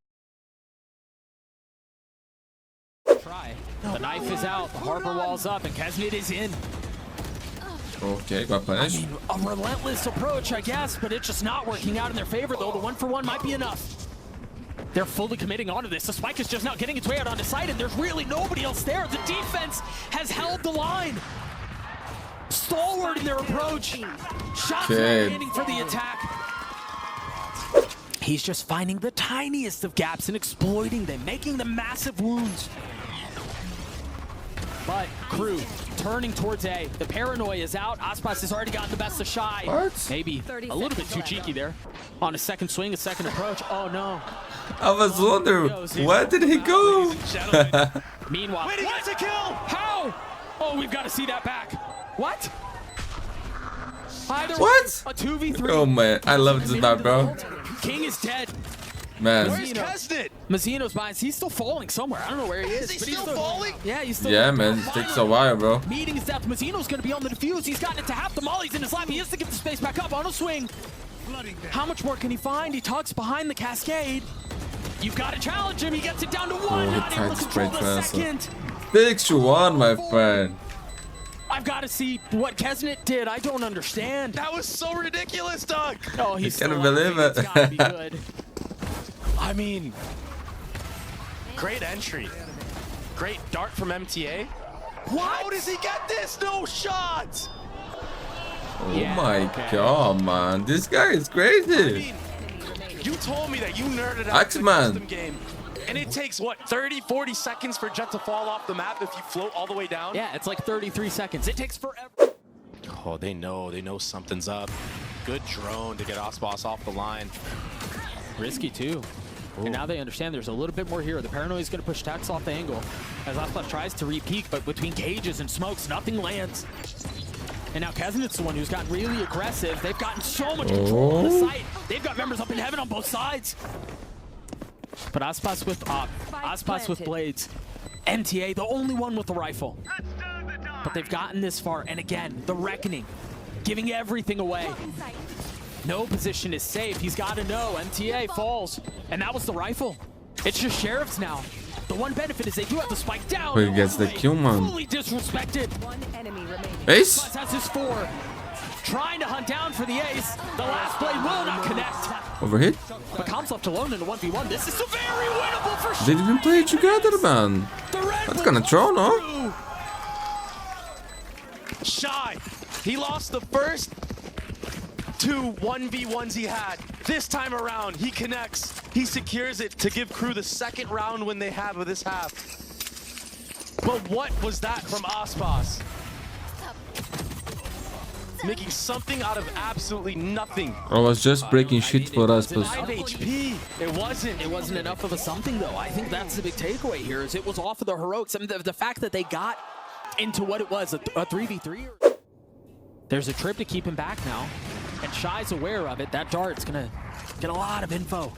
Try. The knife is out. The harbor wall's up, and KENZIT is in. Okay, got punished. I mean, a relentless approach, I guess, but it's just not working out in their favor, though. The 1-for-1 might be enough. They're fully committing onto this. The spike is just now getting its way out onto site, and there's really nobody else there. The defense has held the line. Stalwart in their approach. Shots landing for the attack. He's just finding the tiniest of gaps and exploiting them, making them massive wounds. But KRU turning towards A. The paranoia is out. Aspas has already gotten the best of Shy. What? Maybe a little bit too cheeky there. On a second swing, a second approach. Oh no. I was wondering, where did he go? Meanwhile, Wait, he gets a kill! How? Oh, we've got to see that back. What? Either What? way, a 2v3. Oh man, I love this map, bro. King is dead. Man. Where's KENZIT? Mazzino's behind. He's still falling somewhere. I don't know where he is. Is he but he's still falling? Yeah, he's still. Yeah, man, it takes a while, bro. Meeting his death. Mazzino's going to be on the defuse. He's gotten it to half the mollies in his lap. He has to get the space back up on a swing. How much more can he find? He tucks behind the cascade. You've got to challenge him. He gets it down to 1. he Not able tried to to control spray the transfer. second. 6-1, my friend. I've got to see what KENZIT did. I don't understand. That was so ridiculous, Doug. Oh, he's I can't still believe alive. it. It's gotta be good. I mean, great entry. Great dart from MTA. How does he get this? No shot! Oh Yeah, my okay. god, man. This guy is I crazy. mean, you told me that you nerded out the X-Man. custom game. And it takes, what, 30, 40 seconds for Jet to fall off the map if you float all the way down? Yeah, it's like 33 seconds. It takes forever. Oh, they know something's up. Good drone to get Aspas off the line. Risky too. And now they understand there's a little bit more here. The paranoia is going to push Tex off the angle as Aspas tries to re-peek, but between cages and smokes, nothing lands. And now KENZIT's the one who's gotten really aggressive. They've gotten so much control on the site. They've got members up in heaven on both sides. But Aspas with Aspas with blades. MTA, the only one with the rifle. But they've gotten this far. And again, the reckoning, giving everything away. No position is safe. He's got to know. MTA falls. And that was the rifle. It's just Sheriffs now. The one benefit is they do have the spike down. Who gets the kill, man? Fully disrespected. One enemy remaining. Ace? That's his 4. Trying to hunt down for the ace. The last blade will not connect. Overhit? But Com's left alone in a 1v1. This is very winnable for They didn't play it together, man. That's kind of troll, no? Shy. He lost the first 2 1v1s he had. This time around, he connects. He secures it to give KRU the second round win they have of this half. But what was that from Aspas? Making something out of absolutely nothing. I was just breaking shit for us, but 5 HP. It wasn't enough of a something, though. I think that's the big takeaway here, is it was off of the heroics. I mean, the fact that they got into what it was, a 3v3. There's a trip to keep him back now, and Shy's aware of it. That dart's gonna get a lot of info.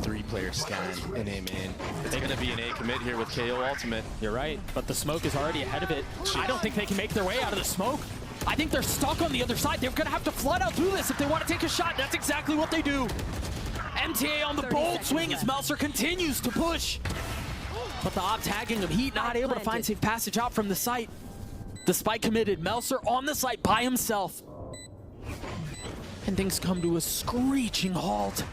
3-player scan and aim in. It's gonna be an A commit here with KO ultimate. You're right, but the smoke is already ahead of it. I don't think they can make their way out of the smoke. I think they're stuck on the other side. They're gonna have to flood out through this if they want to take a shot. That's exactly what they do. MTA on the bold swing as Melser continues to push. But the op tagging him, Heat not able to find safe passage out from the site. The spike committed, Melser on the site by himself. And things come to a screeching halt.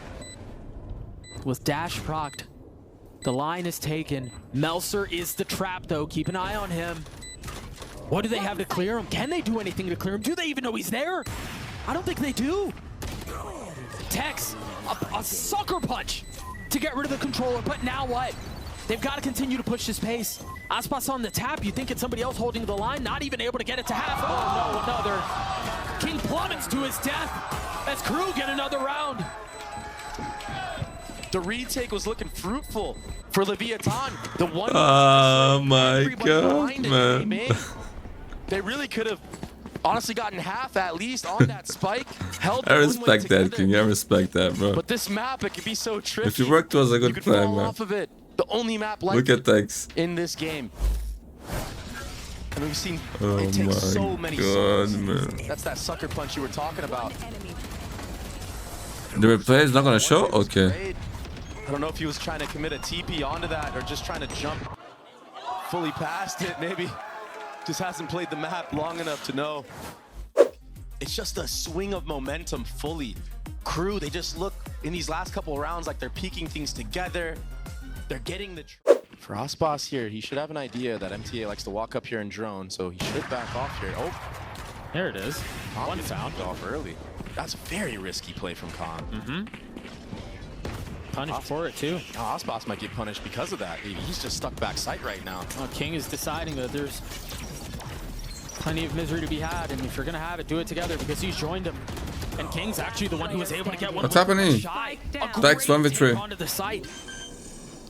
With Dash procced, the line is taken. Melser is the trap, though. Keep an eye on him. What do they have to clear him? Can they do anything to clear him? Do they even know he's there? I don't think they do. Tex, a sucker punch to get rid of the controller, but now what? They've got to continue to push this pace. Aspas on the tap, you think it's somebody else holding the line, not even able to get it to half. Oh no, another. King plummets to his death as KRU get another round. The retake was looking fruitful for Leviatán. The one. oh my god, man. They really could have honestly gotten half at least on that spike. Held I respect that, King. I respect that, bro. But this map, it could be so tricky. If you worked, was a good you plan, fall man. off of it. The only map like Look at Tex in this game. And we've seen oh it take so many souls. man. That's that sucker punch you were talking about. The replay is not gonna show? Okay. I don't know if he was trying to commit a TP onto that or just trying to jump fully past it. Maybe just hasn't played the map long enough to know. It's just a swing of momentum fully. KRU, they just look in these last couple of rounds like they're piecing things together. They're getting the... For Aspas here, he should have an idea that MTA likes to walk up here and drone, so he should back off here. Oh, There it is. One found. off early. That's a very risky play from Khan. Punished for it, too. Now Aspas might get punished because of that. He's just stuck back sight right now. King is deciding that there's plenty of misery to be had, and if you're going to have it, do it together because he's joined him. And King's actually the one who was able to get one. What's happening? Tex 1v3. Onto the site.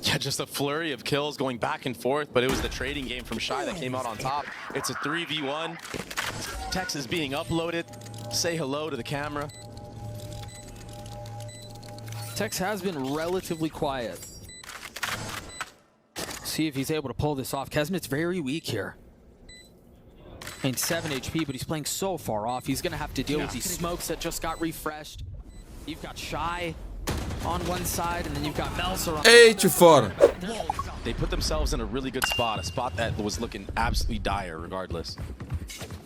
Yeah, just a flurry of kills going back and forth, but it was the trading game from Shy that came out on top. It's a 3v1. Tex is being uploaded. Say hello to the camera. Tex has been relatively quiet. See if he's able to pull this off. KENZIT's very weak here. I mean, 7 HP, but he's playing so far off. He's going to have to deal with these smokes that just got refreshed. You've got Shy on one side, and then you've got Melser on 8-4. They put themselves in a really good spot, a spot that was looking absolutely dire regardless.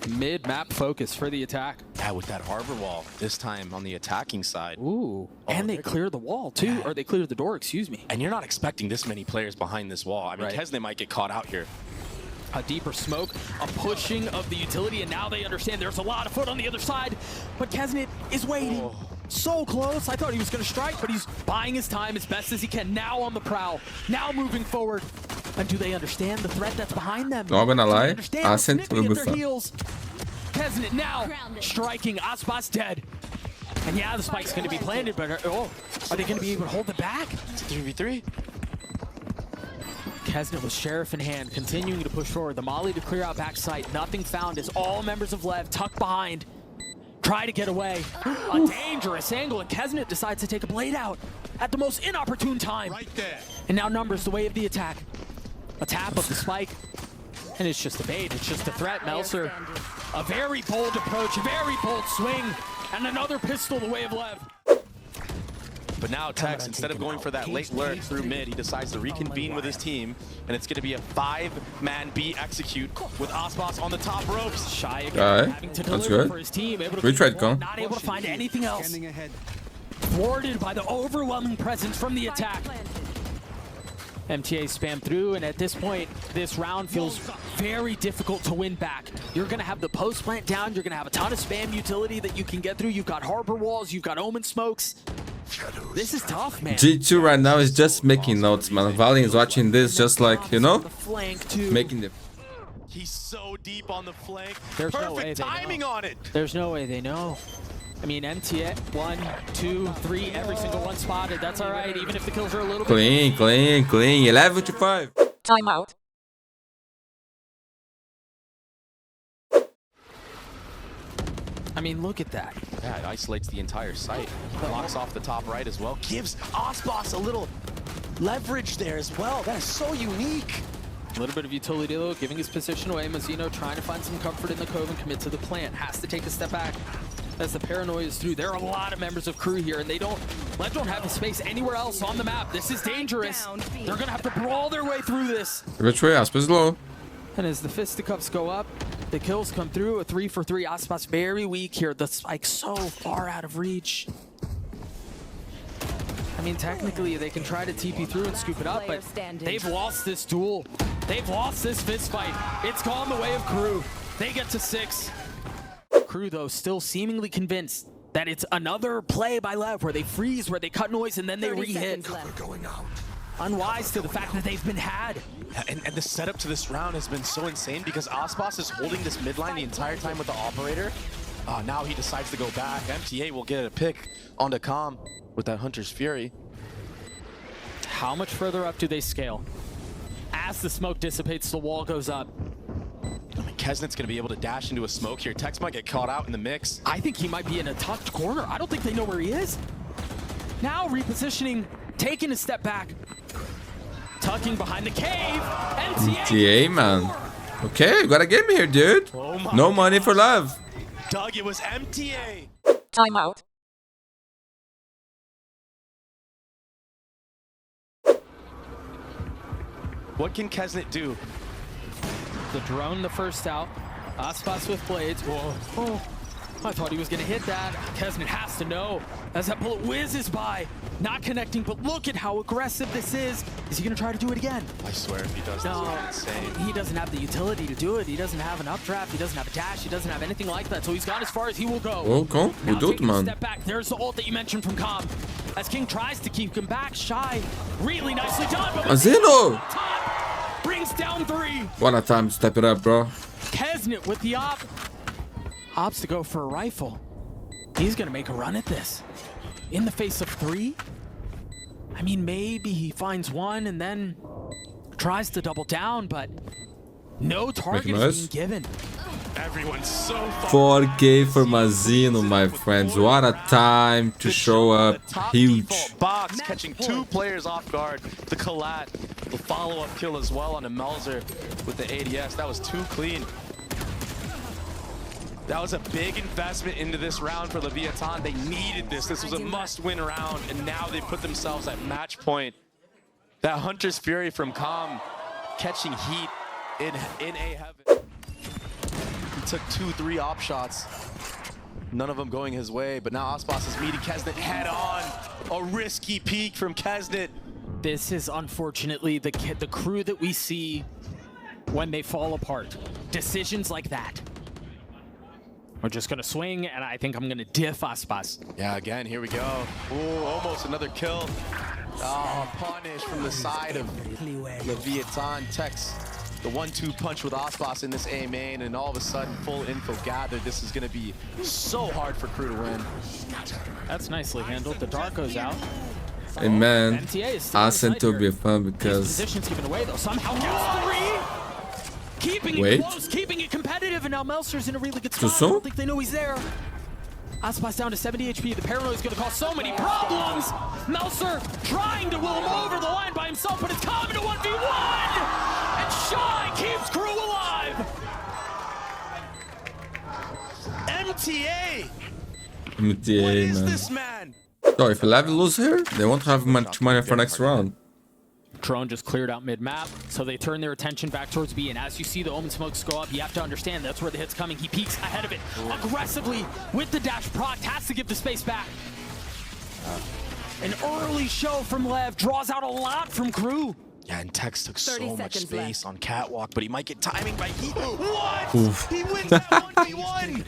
mid-map focus for the attack. Yeah, with that harbor wall, this time on the attacking side. Ooh, and they cleared the wall too, or they cleared the door, excuse me. And you're not expecting this many players behind this wall. I mean, Right. KENZIT might get caught out here. A deeper smoke, a pushing of the utility, and now they understand there's a lot of foot on the other side. But KENZIT is waiting. So close. I thought he was going to strike, but he's buying his time as best as he can. Now on the prowl. Now moving forward. And do they understand the threat that's behind them? Not gonna lie, Ascent will be fun. KENZIT now striking. Aspas dead. And yeah, the spike's going to be planted, but are they going to be able to hold it back? It's a 3v3. KENZIT with Sheriff in hand, continuing to push forward. The molly to clear out backside. Nothing found as all members of LEV tuck behind. Try to get away. A dangerous angle, and KENZIT decides to take a blade out at the most inopportune time. Right there. And now Numbers the way of the attack. A tap of the spike. And it's just a bait. It's just a threat. Melser, a very bold approach, a very bold swing, and another pistol the way of LEV. But now Tex, instead of going for that late lurk through mid, he decides to reconvene with his team, and it's going to be a 5-man B execute with Aspas on the top ropes. Shy again, having to That's deliver good. for his team. Able to Retread, Con. not able to find anything else. Thwarted by the overwhelming presence from the attack. MTA spam through, and at this point, this round feels very difficult to win back. You're going to have the post plant down. You're going to have a ton of spam utility that you can get through. You've got harbor walls. You've got omen smokes. This is tough, man. G2 right now is just making notes, man. Valiant is watching this just like, you know, The flank too. making the... He's so deep on the flank. There's no Perfect way they timing know. on it. There's no way they know. I mean, MTA, 1, 2, 3, every single one spotted. That's all right, even if the kills are a little bit... Clean. 11 to 5. Timeout. I mean, look at that. Yeah, it isolates the entire site. Blocks off the top right as well. Gives Aspas a little leverage there as well. That is so unique. A little bit of utility though, giving his position away. Mazzino trying to find some comfort in the cove and commit to the plant. Has to take a step back as the paranoia is through. There are a lot of members of KRU here, and LEV don't have a space anywhere else on the map. This is dangerous. They're gonna have to brawl their way through this. Which way? Aspas is low. And as the fisticuffs go up, the kills come through. A 3 for 3. Aspas very weak here. The spike so far out of reach. I mean, technically, they can try to TP through and scoop it up, but they've lost this duel. They've lost this fist fight. It's gone the way of KRU. They get to 6. KRU, though, still seemingly convinced that it's another play by LEV where they freeze, where they cut noise, and then they re-hit. Unwise to the fact that they've been had. And the setup to this round has been so insane because Aspas is holding this mid line the entire time with the operator. Now he decides to go back. MTA will get a pick onto Calm with that Hunter's Fury. How much further up do they scale? As the smoke dissipates, the wall goes up. I mean, KENZIT's going to be able to dash into a smoke here. Tex might get caught out in the mix. I think he might be in a tucked corner. I don't think they know where he is. Now repositioning, taking a step back. Tucking behind the cave. MTA, man. Okay, you got a game here, dude. Oh my No money for LEV. Doug, it was MTA. Timeout. What can KENZIT do? The drone the first out. Aspas with blades. Whoa. Oh, I thought he was going to hit that. KENZIT has to know as that bullet whizzes by. Not connecting, but look at how aggressive this is. Is he going to try to do it again? I swear if he does, No, this is insane. he doesn't have the utility to do it. He doesn't have an updraft. He doesn't have a dash. He doesn't have anything like that. So he's gone as far as he will go. Oh, cool. Now You do it, taking a man. step back. There's the ult that you mentioned from Calm. As King tries to keep him back, Shy. Really nicely done. But Mazzino! top brings down 3. What a time to step it up, bro. KENZIT with the op. Opts to go for a rifle. He's going to make a run at this. In the face of 3? I mean, maybe he finds one and then tries to double down, but no target is being given. Everyone's so far. 4K for Mazzino, my friends. What a time to show up. Huge. Default box, catching 2 players off guard. The collat, the follow-up kill as well on a Melzer with the ADS. That was too clean. That was a big investment into this round for Leviatán. They needed this. This was a must-win round, and now they put themselves at match point. That Hunter's Fury from Calm catching heat in a heaven. He took 2-3 op shots. None of them going his way, but now Aspas is meeting KENZIT head on. A risky peek from KENZIT. This is unfortunately the KRU that we see when they fall apart. Decisions like that. We're just going to swing, and I think I'm going to diff Aspas. Yeah, again, here we go. Ooh, almost another kill. Oh, punish from the side of Leviatán. Tex, the 1-2 punch with Aspas in this A main, and all of a sudden, full info gathered. This is going to be so hard for KRU to win. That's nicely handled. The dart goes out. Hey man, MTA is still Ascent inside will be here. fun His because position's given away though. Somehow gets 3. Keeping Wait. it close, keeping it competitive, and now Melser's in a really good Too spot. I soon? don't think they know he's there. Aspas down to 70 HP. The paranoia is going to cause so many problems. Melser trying to will him over the line by himself, but it's coming to 1v1. And Shy keeps KRU alive. MTA! What MTA, is man. this man? So if LEV lose here, they won't have much money for next round. Drone just cleared out mid-map, so they turn their attention back towards B, and as you see the Omen smokes go up, you have to understand that's where the hit's coming. He peeks ahead of it aggressively with the dash proc, has to give the space back. An early show from Lev draws out a lot from KRU. Yeah, and Tex took 30 so much seconds space left. on Catwalk, but he might get timing by Heat. What? Oof. He wins that 1v1!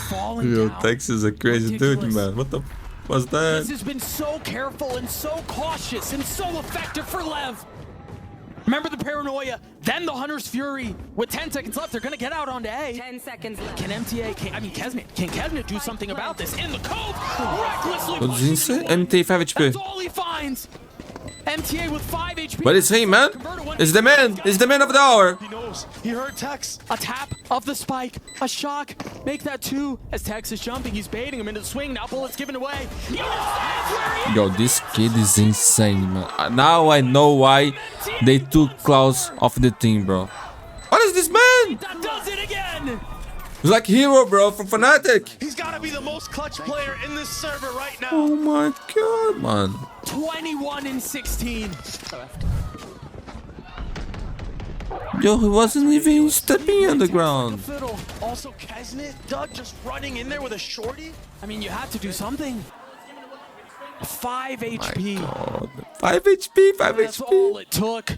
Falling Yo, down. Tex is a crazy dude, man. What the was that? This has been so careful and so cautious and so effective for Lev. Remember the paranoia, then the Hunter's Fury. With 10 seconds left, they're going to get out onto A. 10 seconds left. Can MTA, can Kesnet do something about this? In the cove, recklessly What did he say? pushes into one. MT 5 HP. That's all he finds. MTA with 5 HP. What is he, man? It's the man. It's the man of the hour. He knows. He heard Tex. A tap of the spike, a shock, make that 2 as Tex is jumping. He's baiting him into the swing. Now bullets given away. He understands where he is. Yo, this kid is insane, man. Now I know why they took Klaus off the team, bro. What is this man? That does it again. He's like hero, bro, from Fnatic. He's got to be the most clutch player in this server right now. Oh my god, man. 21 and 16. Yo, he wasn't even stepping on the ground. Fiddle. Also, Kesnet, Doug just running in there with a shorty. I mean, you had to do something. 5 HP. God. 5 HP, 5 That's all HP. it took.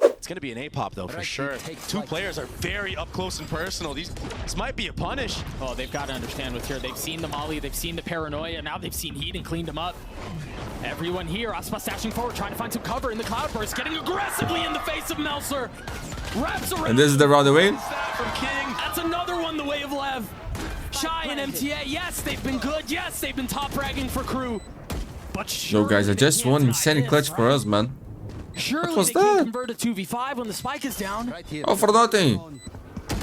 It's going to be an A-pop, though, for sure. Two players are very up close and personal. This might be a punish. Oh, they've got to understand with here. They've seen the Molly, they've seen the paranoia, now they've seen Heat and cleaned them up. Everyone here, Aspas dashing forward, trying to find some cover in the cloudburst, getting aggressively in the face of Melser. Wraps around. And this is the round away. From King. That's another one the way of Lev. Shy and MTA, yes, they've been good. Yes, they've been top fragging for KRU. But Yo, guys, I just won insane clutch for us, man. Surely was they can that? convert a 2v5 when the spike is down. Oh, for nothing.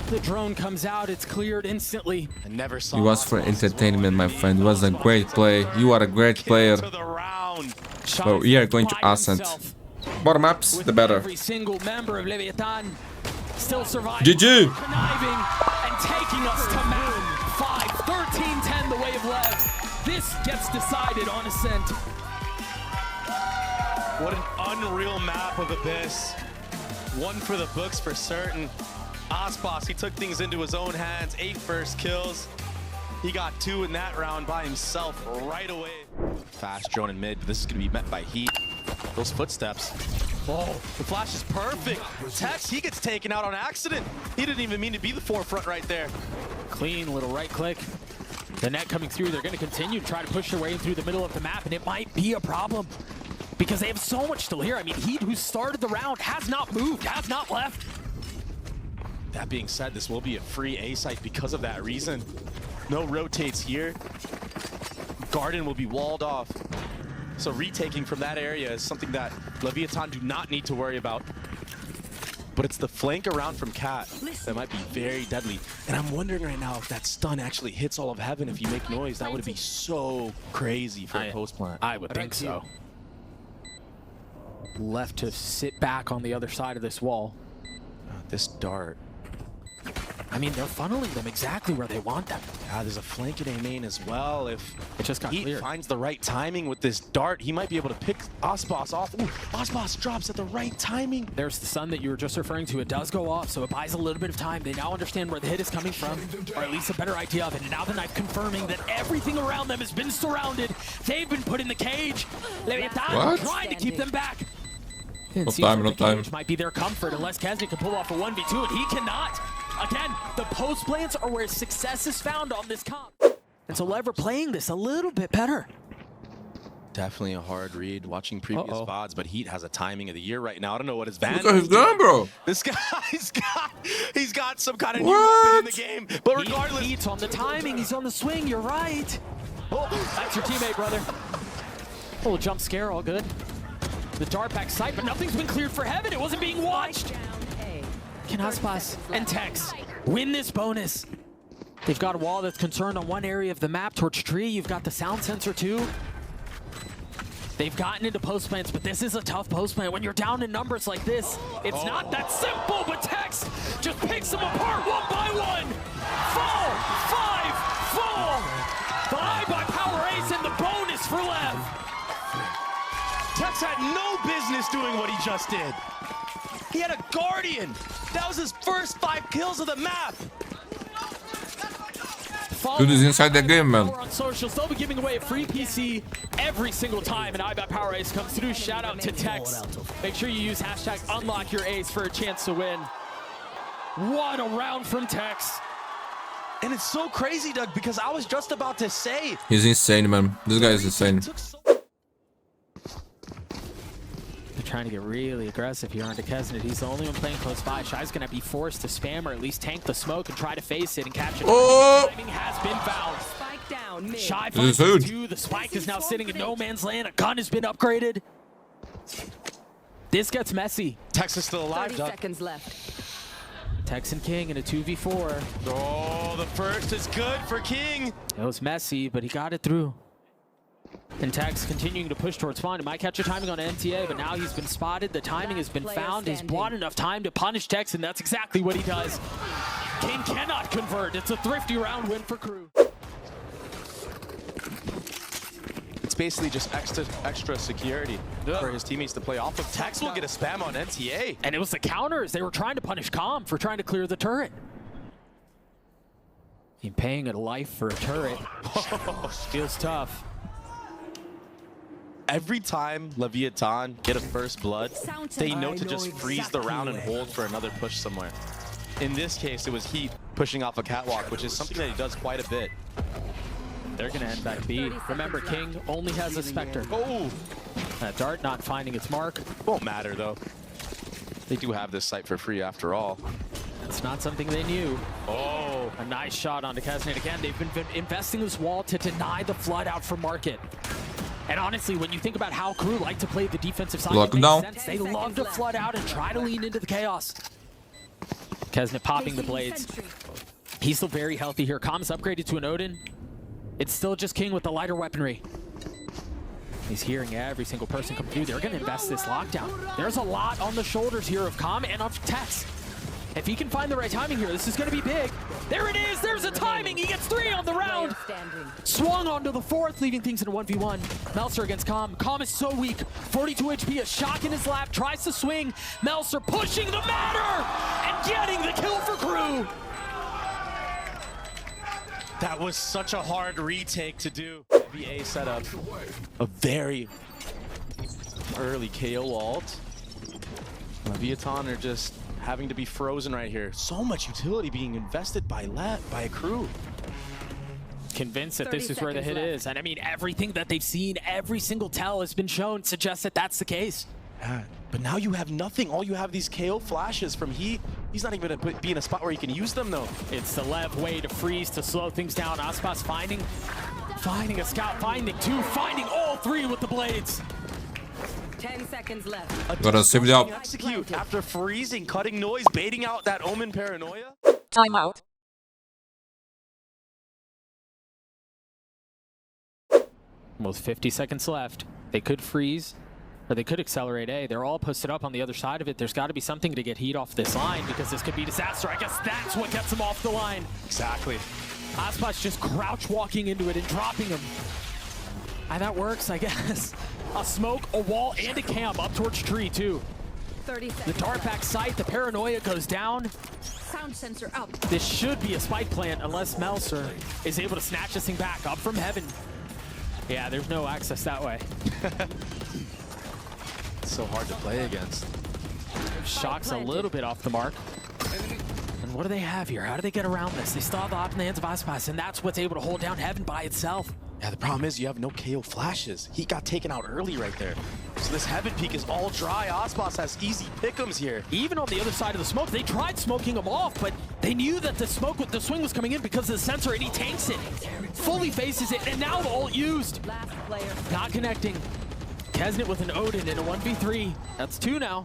The drone comes out, it's cleared instantly. I never saw It was for entertainment, my friend. It was a great play. You are a great player. to the round. Shy So we are going to by Ascent. himself More maps, with the better. Every single member of Leviatán still surviving. GG. Conniving and taking us to map 5, 13-10 the way of Lev. This gets decided on Ascent. What an unreal map of Abyss. One for the books for certain. Aspas, he took things into his own hands. 8 first kills. He got 2 in that round by himself right away. Fast drone in mid, but this is going to be met by Heat. Those footsteps. Oh, the flash is perfect. Tex, he gets taken out on accident. He didn't even mean to be the forefront right there. Clean little right click. The net coming through, they're going to continue to try to push their way in through the middle of the map, and it might be a problem. Because they have so much still here. I mean, Heat, who started the round, has not moved, has not left. That being said, this will be a free A site because of that reason. No rotates here. Garden will be walled off. So retaking from that area is something that Leviatán do not need to worry about. But it's the flank around from Cat that might be very deadly. And I'm wondering right now if that stun actually hits all of heaven if you make noise. That would be so crazy for a post plant. I would think so. Left to sit back on the other side of this wall. This dart. I mean, they're funneling them exactly where they want them. There's a flank in A main as well. If It just got he cleared. finds the right timing with this dart, he might be able to pick Aspas off. Ooh, Aspas drops at the right timing. There's the sun that you were just referring to. It does go off, so it buys a little bit of time. They now understand where the hit is coming from, or at least a better idea of it. And now the knife confirming that everything around them has been surrounded. They've been put in the cage. Leviatán What? trying to keep them back. No time, no time. Might be their comfort unless Kesnet can pull off a 1v2, and he cannot. Again, the post plants are where success is found on this comp. And so Lev are playing this a little bit better. Definitely a hard read watching previous VODs, but Heat has a timing of the year right now. I don't know what his van Look at his gun, bro. This guy's got some kind of new weapon in the game. But regardless, Heat's on the timing, he's on the swing, you're right. Oh, that's your teammate, brother. Little jump scare, all good. The dart back sight, but nothing's been cleared for Heaven. It wasn't being watched. Can Aspas and Tex win this bonus? They've got a wall that's concerned on one area of the map towards tree. You've got the sound sensor too. They've gotten into post plants, but this is a tough post plant. When you're down in numbers like this, it's not that simple, but Tex just picks them apart one by one. Fall, 5, fall. The eye by power ace and the bonus for Lev. Tex had no business doing what he just did. He had a Guardian. That was his first 5 kills of the map. Dude is inside the game, man. On socials, they'll be giving away a free PC every single time an iBet Power Ace comes through. Shout out to Tex. Make sure you use hashtag unlock your ace for a chance to win. What a round from Tex. And it's so crazy, Doug, because I was just about to say. He's insane, man. This guy is insane. They're trying to get really aggressive here onto KENZIT. He's the only one playing close by. Shy's going to be forced to spam or at least tank the smoke and try to face it and capture it. Oh! Timing has been fouled. Spike down mid. Shy This is finds huge. 2. The spike is now sitting in no man's land. A gun has been upgraded. This gets messy. Tex is still alive, 30 Doug. seconds left. Tex and King in a 2v4. Oh, the first is good for King. It was messy, but he got it through. And Tex continuing to push towards spawn. He might catch a timing on NTA, but now he's been spotted. The timing has been found. He's bought enough time to punish Tex, and that's exactly what he does. King cannot convert. It's a thrifty round win for KRU. It's basically just extra security for his teammates to play off of. Tex will get a spam on NTA. And it was the counters. They were trying to punish Calm for trying to clear the turret. He's paying a life for a turret. Feels tough. Every time Leviatán get a first blood, they know to just freeze the round and hold for another push somewhere. In this case, it was Heat pushing off a catwalk, which is something that he does quite a bit. They're going to end back B. Remember, King only has a Spectre. Oh! That dart not finding its mark. Won't matter, though. They do have this site for free after all. It's not something they knew. Oh! A nice shot onto KENZIT. Again, they've been investing this wall to deny the flood out from market. And honestly, when you think about how KRU like to play the defensive side, it makes sense. They love to flood out and try to lean into the chaos. KENZIT popping the blades. He's still very healthy here. Calm is upgraded to an Odin. It's still just King with the lighter weaponry. He's hearing every single person come through. They're going to invest this lockdown. There's a lot on the shoulders here of Calm and of Tex. If he can find the right timing here, this is going to be big. There it is. There's a timing. He gets 3 on the round. Swung onto the 4th, leaving things in a 1v1. Melser against Calm. Calm is so weak. 42 HP, a shock in his lap. Tries to swing. Melser pushing the matter and getting the kill for KRU. That was such a hard retake to do. VA set up a very early KO ult. Leviatán are just having to be frozen right here. So much utility being invested by KRU. Convinced that this is where the hit is. And I mean, everything that they've seen, every single tell has been shown, suggests that that's the case. Yeah, but now you have nothing. All you have these KO flashes from Heat. He's not even going to be in a spot where he can use them, though. It's the Lev way to freeze, to slow things down. Aspas finding a scout, finding 2, finding all 3 with the blades. 10 seconds left. Gotta save it up. Execute after freezing, cutting noise, baiting out that Omen paranoia. Timeout. Almost 50 seconds left. They could freeze, or they could accelerate A. They're all posted up on the other side of it. There's got to be something to get Heat off this line, because this could be disaster. I guess that's what gets them off the line. Exactly. Aspas just crouch walking into it and dropping him. And that works, I guess. A smoke, a wall, and a cam up towards tree, too. 30 seconds. The dart back sight, the paranoia goes down. Sound sensor up. This should be a spike plant unless Melser is able to snatch this thing back up from heaven. Yeah, there's no access that way. It's so hard to play against. Shocks a little bit off the mark. And what do they have here? How do they get around this? They still have the op in the hands of Aspas, and that's what's able to hold down heaven by itself. Yeah, the problem is you have no KO flashes. He got taken out early right there. So this heaven peak is all dry. Aspas has easy pick'ems here. Even on the other side of the smoke, they tried smoking him off, but they knew that the smoke with the swing was coming in because of the sensor, and he tanks it. Fully faces it, and now the ult used. Last player. Not connecting. KENZIT with an Odin in a 1v3. That's 2 now.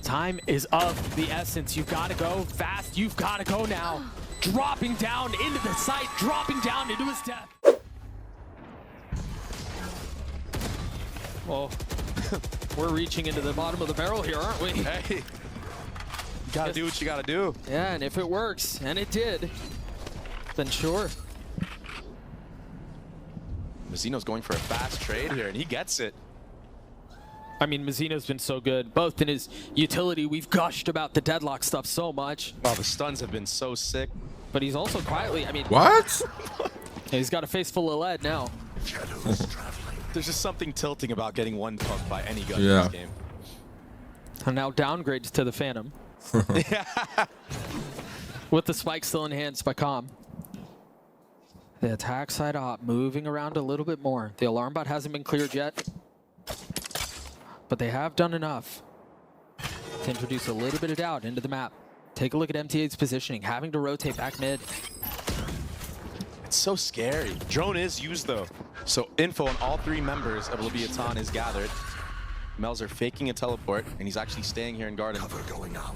Time is of the essence. You've got to go fast. You've got to go now. Dropping down into the site, dropping down into his death. Well, we're reaching into the bottom of the barrel here, aren't we? Hey, you gotta do what you gotta do. Yeah, and if it works, and it did, then sure. Mazzino's going for a fast trade here, and he gets it. I mean, Mazzino's been so good, both in his utility. We've gushed about the deadlock stuff so much. Oh, the stuns have been so sick. But he's also quietly, I mean... What? He's got a face full of lead now. There's just something tilting about getting one pumped by any gun in Yeah. this game. And now downgrades to the Phantom. With the spike still enhanced by Calm. The attack side op moving around a little bit more. The alarm bot hasn't been cleared yet. But they have done enough to introduce a little bit of doubt into the map. Take a look at MTA's positioning, having to rotate back mid. It's so scary. Drone is used though. So info on all 3 members of Leviatán is gathered. Melzer faking a teleport, and he's actually staying here in Garden. Cover going out.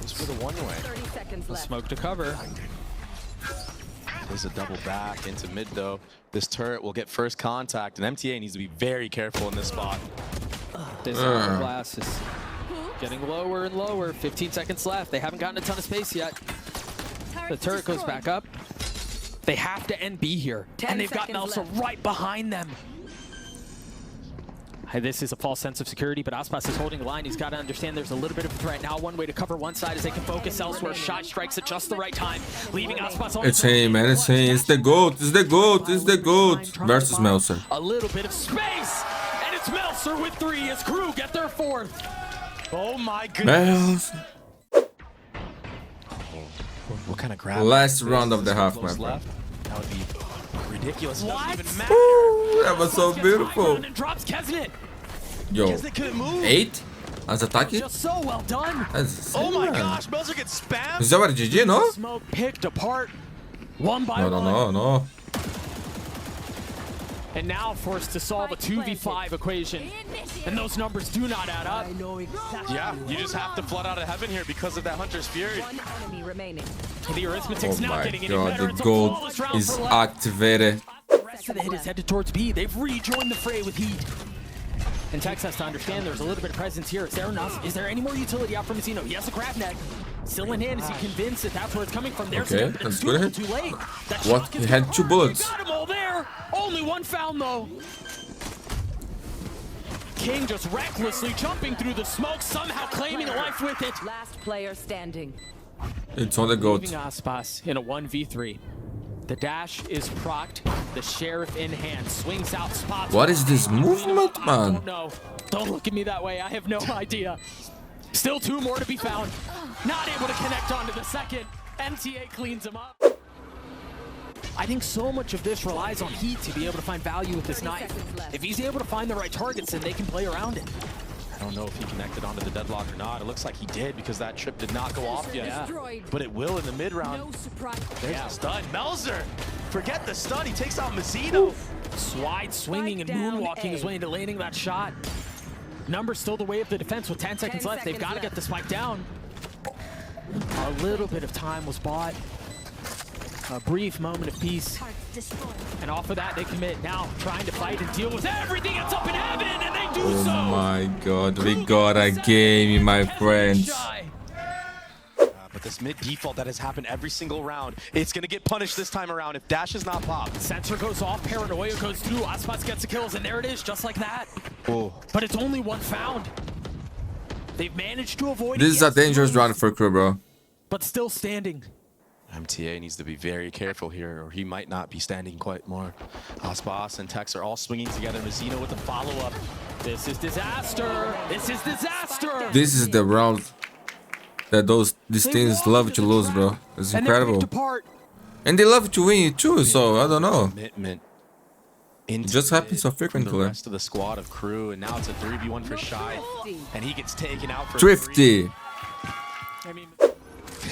Goes for the one-way. 30 seconds left. Smoke to cover. There's a double back into mid though. This turret will get first contact, and MTA needs to be very careful in this spot. This glass is getting lower and lower. 15 seconds left. They haven't gotten a ton of space yet. The turret goes back up. They have to end B here. And they've got Melzer right behind them. Hey, this is a false sense of security, but Aspas is holding the line. He's got to understand there's a little bit of a threat now. One way to cover one side is they can focus elsewhere. Shot strikes at just the right time, leaving Aspas on. It's him, man. It's him. It's the GOAT. It's the GOAT. It's the GOAT. Versus Melzer. A little bit of space, and it's Melzer with 3 as KRU get their 4th. Oh my goodness. Melzer. What kind of grab? Last round of the half, my friend. Left. That would be ridiculous. It What? doesn't even matter. Ooh, that was so beautiful. And drops KENZIT. Yo, They couldn't move. 8 as attack? Just so well done. That's Oh my insane. gosh, Melzer gets spammed. Is that what GG, no? Smoke picked apart, one by one. No. And now forced to solve a 2v5 equation. And those numbers do not add up. I know exactly. Yeah, you just have to flood out of heaven here because of that Hunter's Fury. One enemy remaining. The arithmetic's Oh not my getting any god, better. the It's a gold flawless round is for Lev. activated. The rest of the hit is headed towards B. They've rejoined the fray with heat. And Tex has to understand there's a little bit of presence here. Is there enough? Is there any more utility out from Mazzino? He has a grab neck. Still in hand. Is he convinced that that's where it's coming from? There's Okay, it, but it's that's too good. little, too late. That What? shot He gets had gone. 2 bullets. Got them all there. Only one found though. King just recklessly jumping through the smoke, somehow claiming a life with it. Last player standing. It's on the GOAT. Leaving Aspas in a 1v3. The dash is procced. The sheriff in hand swings out spots. What is this movement, I man? don't know. Don't look at me that way. I have no idea. Still 2 more to be found. Not able to connect onto the second. MTA cleans him up. I think so much of this relies on Heat to be able to find value with this knife. If he's able to find the right targets, then they can play around it. I don't know if he connected onto the deadlock or not. It looks like he did because that trip did not go off yet. Destroyed. But it will in the mid round. No surprise. There's the stun. Melzer, forget the stun. He takes out Mazzino. Swide swinging and moonwalking his way into landing that shot. Numbers still the way of the defense with 10 seconds left. They've got to get the spike down. A little bit of time was bought. A brief moment of peace. And off of that, they commit. Now trying to fight and deal with everything that's up in heaven, and they do Oh so. my god, we got a game, my friends. But this mid default that has happened every single round, it's going to get punished this time around if Dash is not popped. Sensor goes off, Paranoia goes through, Aspas gets the kills, and there it is, just like that. Oh. But it's only one found. They've managed to avoid This it, is a yes, dangerous round for KRU, bro. but still standing. MTA needs to be very careful here, or he might not be standing quite more. Aspas and Tex are all swinging together. Mazzino with the follow-up. This is disaster. This is disaster. This is the round that these teams love to lose, bro. It's And they're incredible. picked apart. And they love to win it too, so I don't know. Commitment. It just happens so From the frequently. rest of the squad of KRU, and now it's a 3v1 for Shy, and he gets taken out for Thrifty. I mean,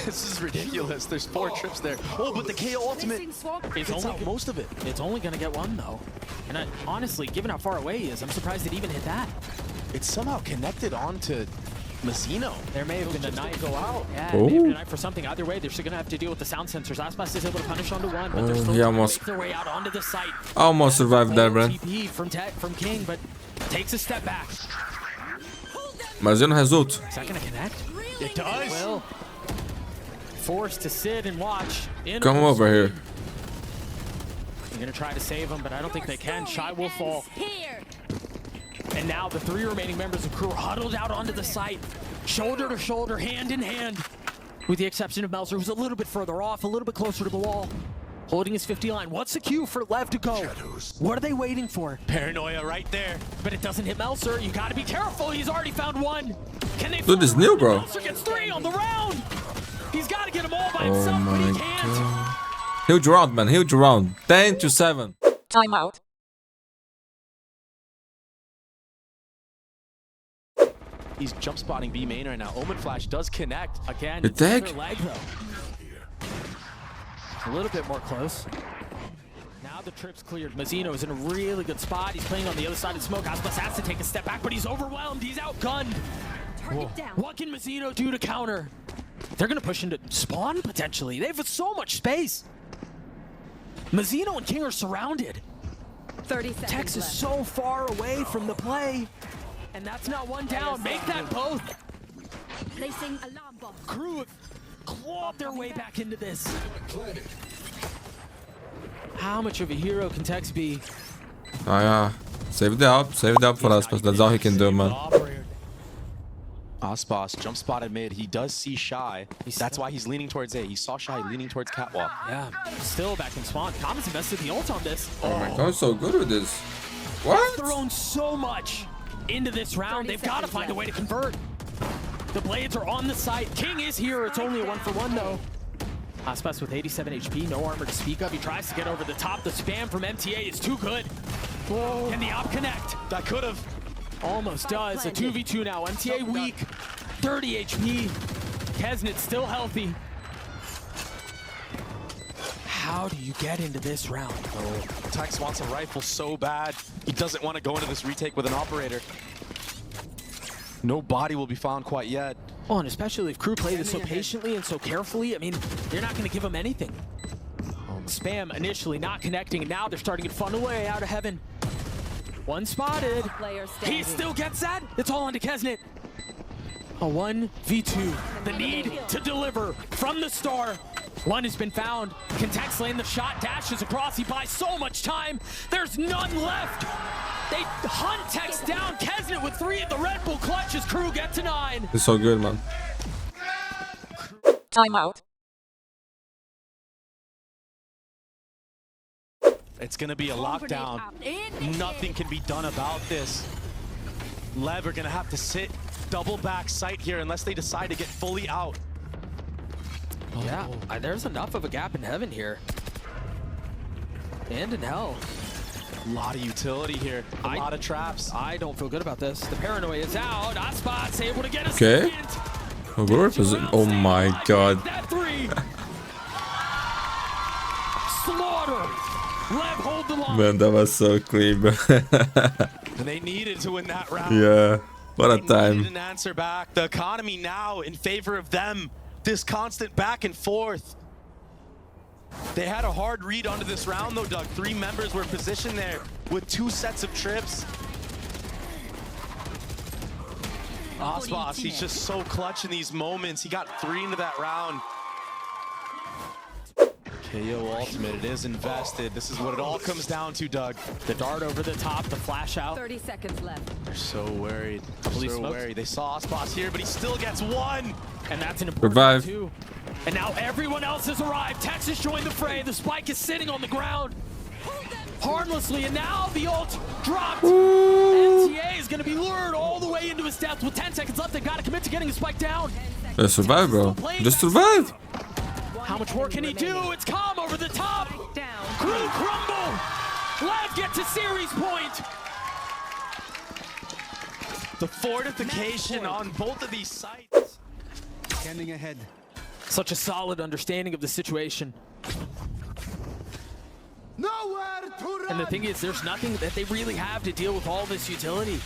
This is ridiculous. There's 4 trips there. Oh, but the KO ultimate It's gets only out most of it. It's only gonna get one though. And honestly, given how far away he is, I'm surprised it even hit that. It's somehow connected onto Mazzino. There may have been a knife. Go out. Yeah, it may have been a knife for something. Either way, they're still gonna have to deal with the sound sensors. Aspas is able to punish onto one, but they're still he trying almost- to make their way out onto the site. Almost survived there, Brent. TP from King, but takes a step back. Mazzino has ult. Is that gonna connect? It does. Will. Forced to sit and watch. Come over here. They're gonna try to save him, but I don't think they can. Shy will fall. And now the 3 remaining members of KRU huddled out onto the site, shoulder to shoulder, hand in hand. With the exception of Melzer, who's a little bit further off, a little bit closer to the wall. Holding his 50 line. What's the cue for Lev to go? What are they waiting for? Paranoia right there. But it doesn't hit Melzer. You gotta be careful. He's already found one. Can they Dude, this is new, bro. Melzer gets 3 on the round. He's gotta get them all by Oh himself, but my he can't. god. Huge round, man. Huge round. 10-7. Timeout. He's jump spotting B main right now. Omen Flash does connect. Again, The it's another tag? leg though. A little bit more close. Now the trip's cleared. Mazzino is in a really good spot. He's playing on the other side of smoke. Aspas has to take a step back, but he's overwhelmed. He's outgunned. What can Mazzino do to counter? They're gonna push into spawn potentially. They have so much space. Mazzino and King are surrounded. 30 seconds Tex is left. so far away from the play. And that's not one down. Make that both. Placing alarm bomb. KRU have clawed their way back into this. How much of a hero can Tex be? Oh yeah. Save it up. Save it up for Aspas. That's all he can do, man. Aspas jump spotted mid. He does see Shy. That's why he's leaning towards A. He saw Shy leaning towards Catwalk. Yeah, still back in spawn. Common's invested the ult on this. Oh my god, so good with this. What? Thrown so much into this round. They've got to find a way to convert. The blades are on the site. King is here. It's only a 1-for-1 though. Aspas with 87 HP, no armor to speak of. He tries to get over the top. The spam from MTA is too good. Whoa. Can the op connect? That could have. Almost does. A 2v2 now. MTA weak. 30 HP. KENZIT still healthy. How do you get into this round? Oh, Tex wants a rifle so bad. He doesn't want to go into this retake with an operator. No body will be found quite yet. Oh, and especially if KRU play this so patiently and so carefully, I mean, they're not going to give him anything. Spam initially not connecting, and now they're starting to funnel away out of heaven. One spotted. Player He standing. still gets that. It's all onto KENZIT. A 1v2. The need to deliver from the star. One has been found. Can Tex lane the shot, dashes across. He buys so much time. There's none left. They hunt Tex down. KENZIT with 3 at the Red Bull clutch as KRU get to 9. It's so good, man. Timeout. It's going to be a lockdown. Nothing can be done about this. Lev are going to have to sit double back site here unless they decide to get fully out. Yeah, there's enough of a gap in heaven here. And in hell. A lot of utility here. A lot of traps. I don't feel good about this. The paranoia is out. Aspas able to get a Okay. second. Oh my god. That 3. Slaughter. Lev hold the line. Man, that was so clean, bro. And they needed to win that round. Yeah. What a They time. needed an answer back. The economy now in favor of them. This constant back and forth. They had a hard read onto this round though, Doug. 3 members were positioned there with 2 sets of trips. Aspas, he's just so clutch in these moments. He got 3 into that round. KO ultimate, it is invested. This is what it all comes down to, Doug. The dart over the top, the flash out. 30 seconds left. They're so worried. Police So smoked. worried. They saw Aspas here, but he still gets 1. And that's an important Revive. one too. And now everyone else has arrived. Texas joined the fray. The spike is sitting on the ground. Harmlessly, and now the ult dropped. MTA is going to be lured all the way into his death. With 10 seconds left, they've got to commit to getting the spike down. Just survive, bro. Just survive. How much more can he do? It's calm over the top. Down. KRU crumble. Lev get to series point. The fortification on both of these sites. Scanning ahead. Such a solid understanding of the situation. And the thing is, there's nothing that they really have to deal with all this utility.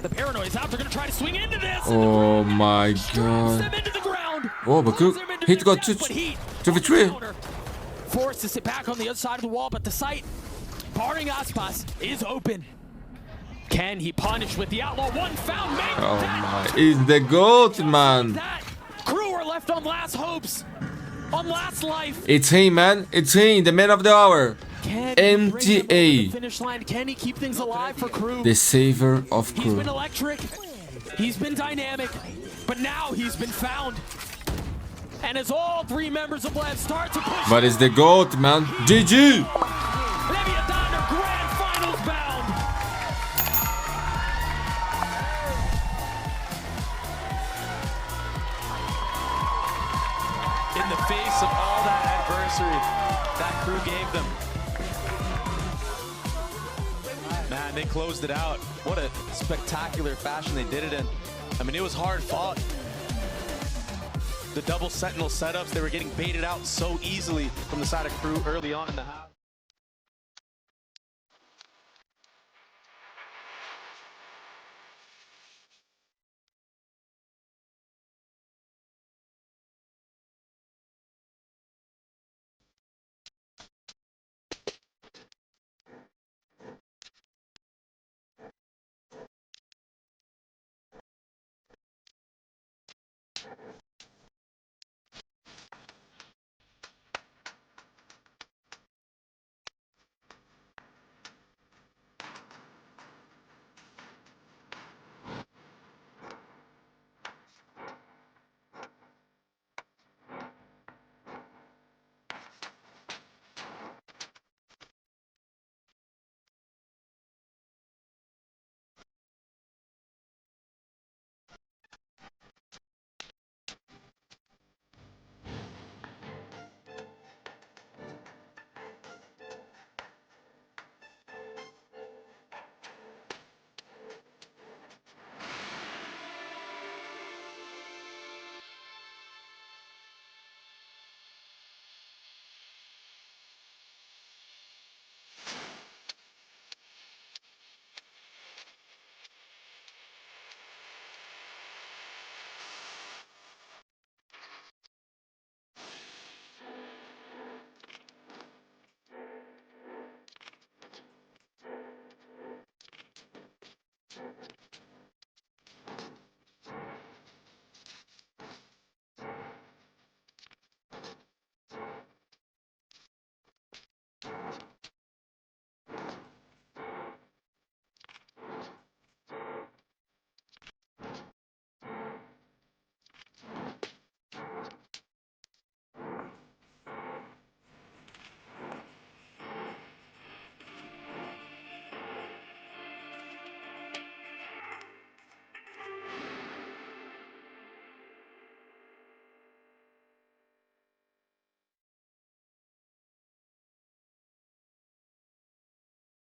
The paranoia's out. They're going to try to swing into this. Oh my god. Them into the ground. Oh, but good. Heat got to the tree. Forced to sit back on the other side of the wall, but the site, barring Aspas, is open. Can he punish with the outlaw? One found. Oh my. He's the GOAT, man. That KRU are left on last hopes. On last life. It's him, man. It's him, the man of the hour. MTA. Finish line. Can he keep things alive for KRU? The savior of He's been KRU. electric. He's been dynamic. But now he's been found. And as all three members of LEV start to push. But it's the GOAT, man. GG. Leviatán are grand finals bound. In the face of all that adversity that KRU gave them. Man, they closed it out. What a spectacular fashion they did it in. I mean, it was hard fought. The double sentinel setups, they were getting baited out so easily from the side of KRU early on in the half.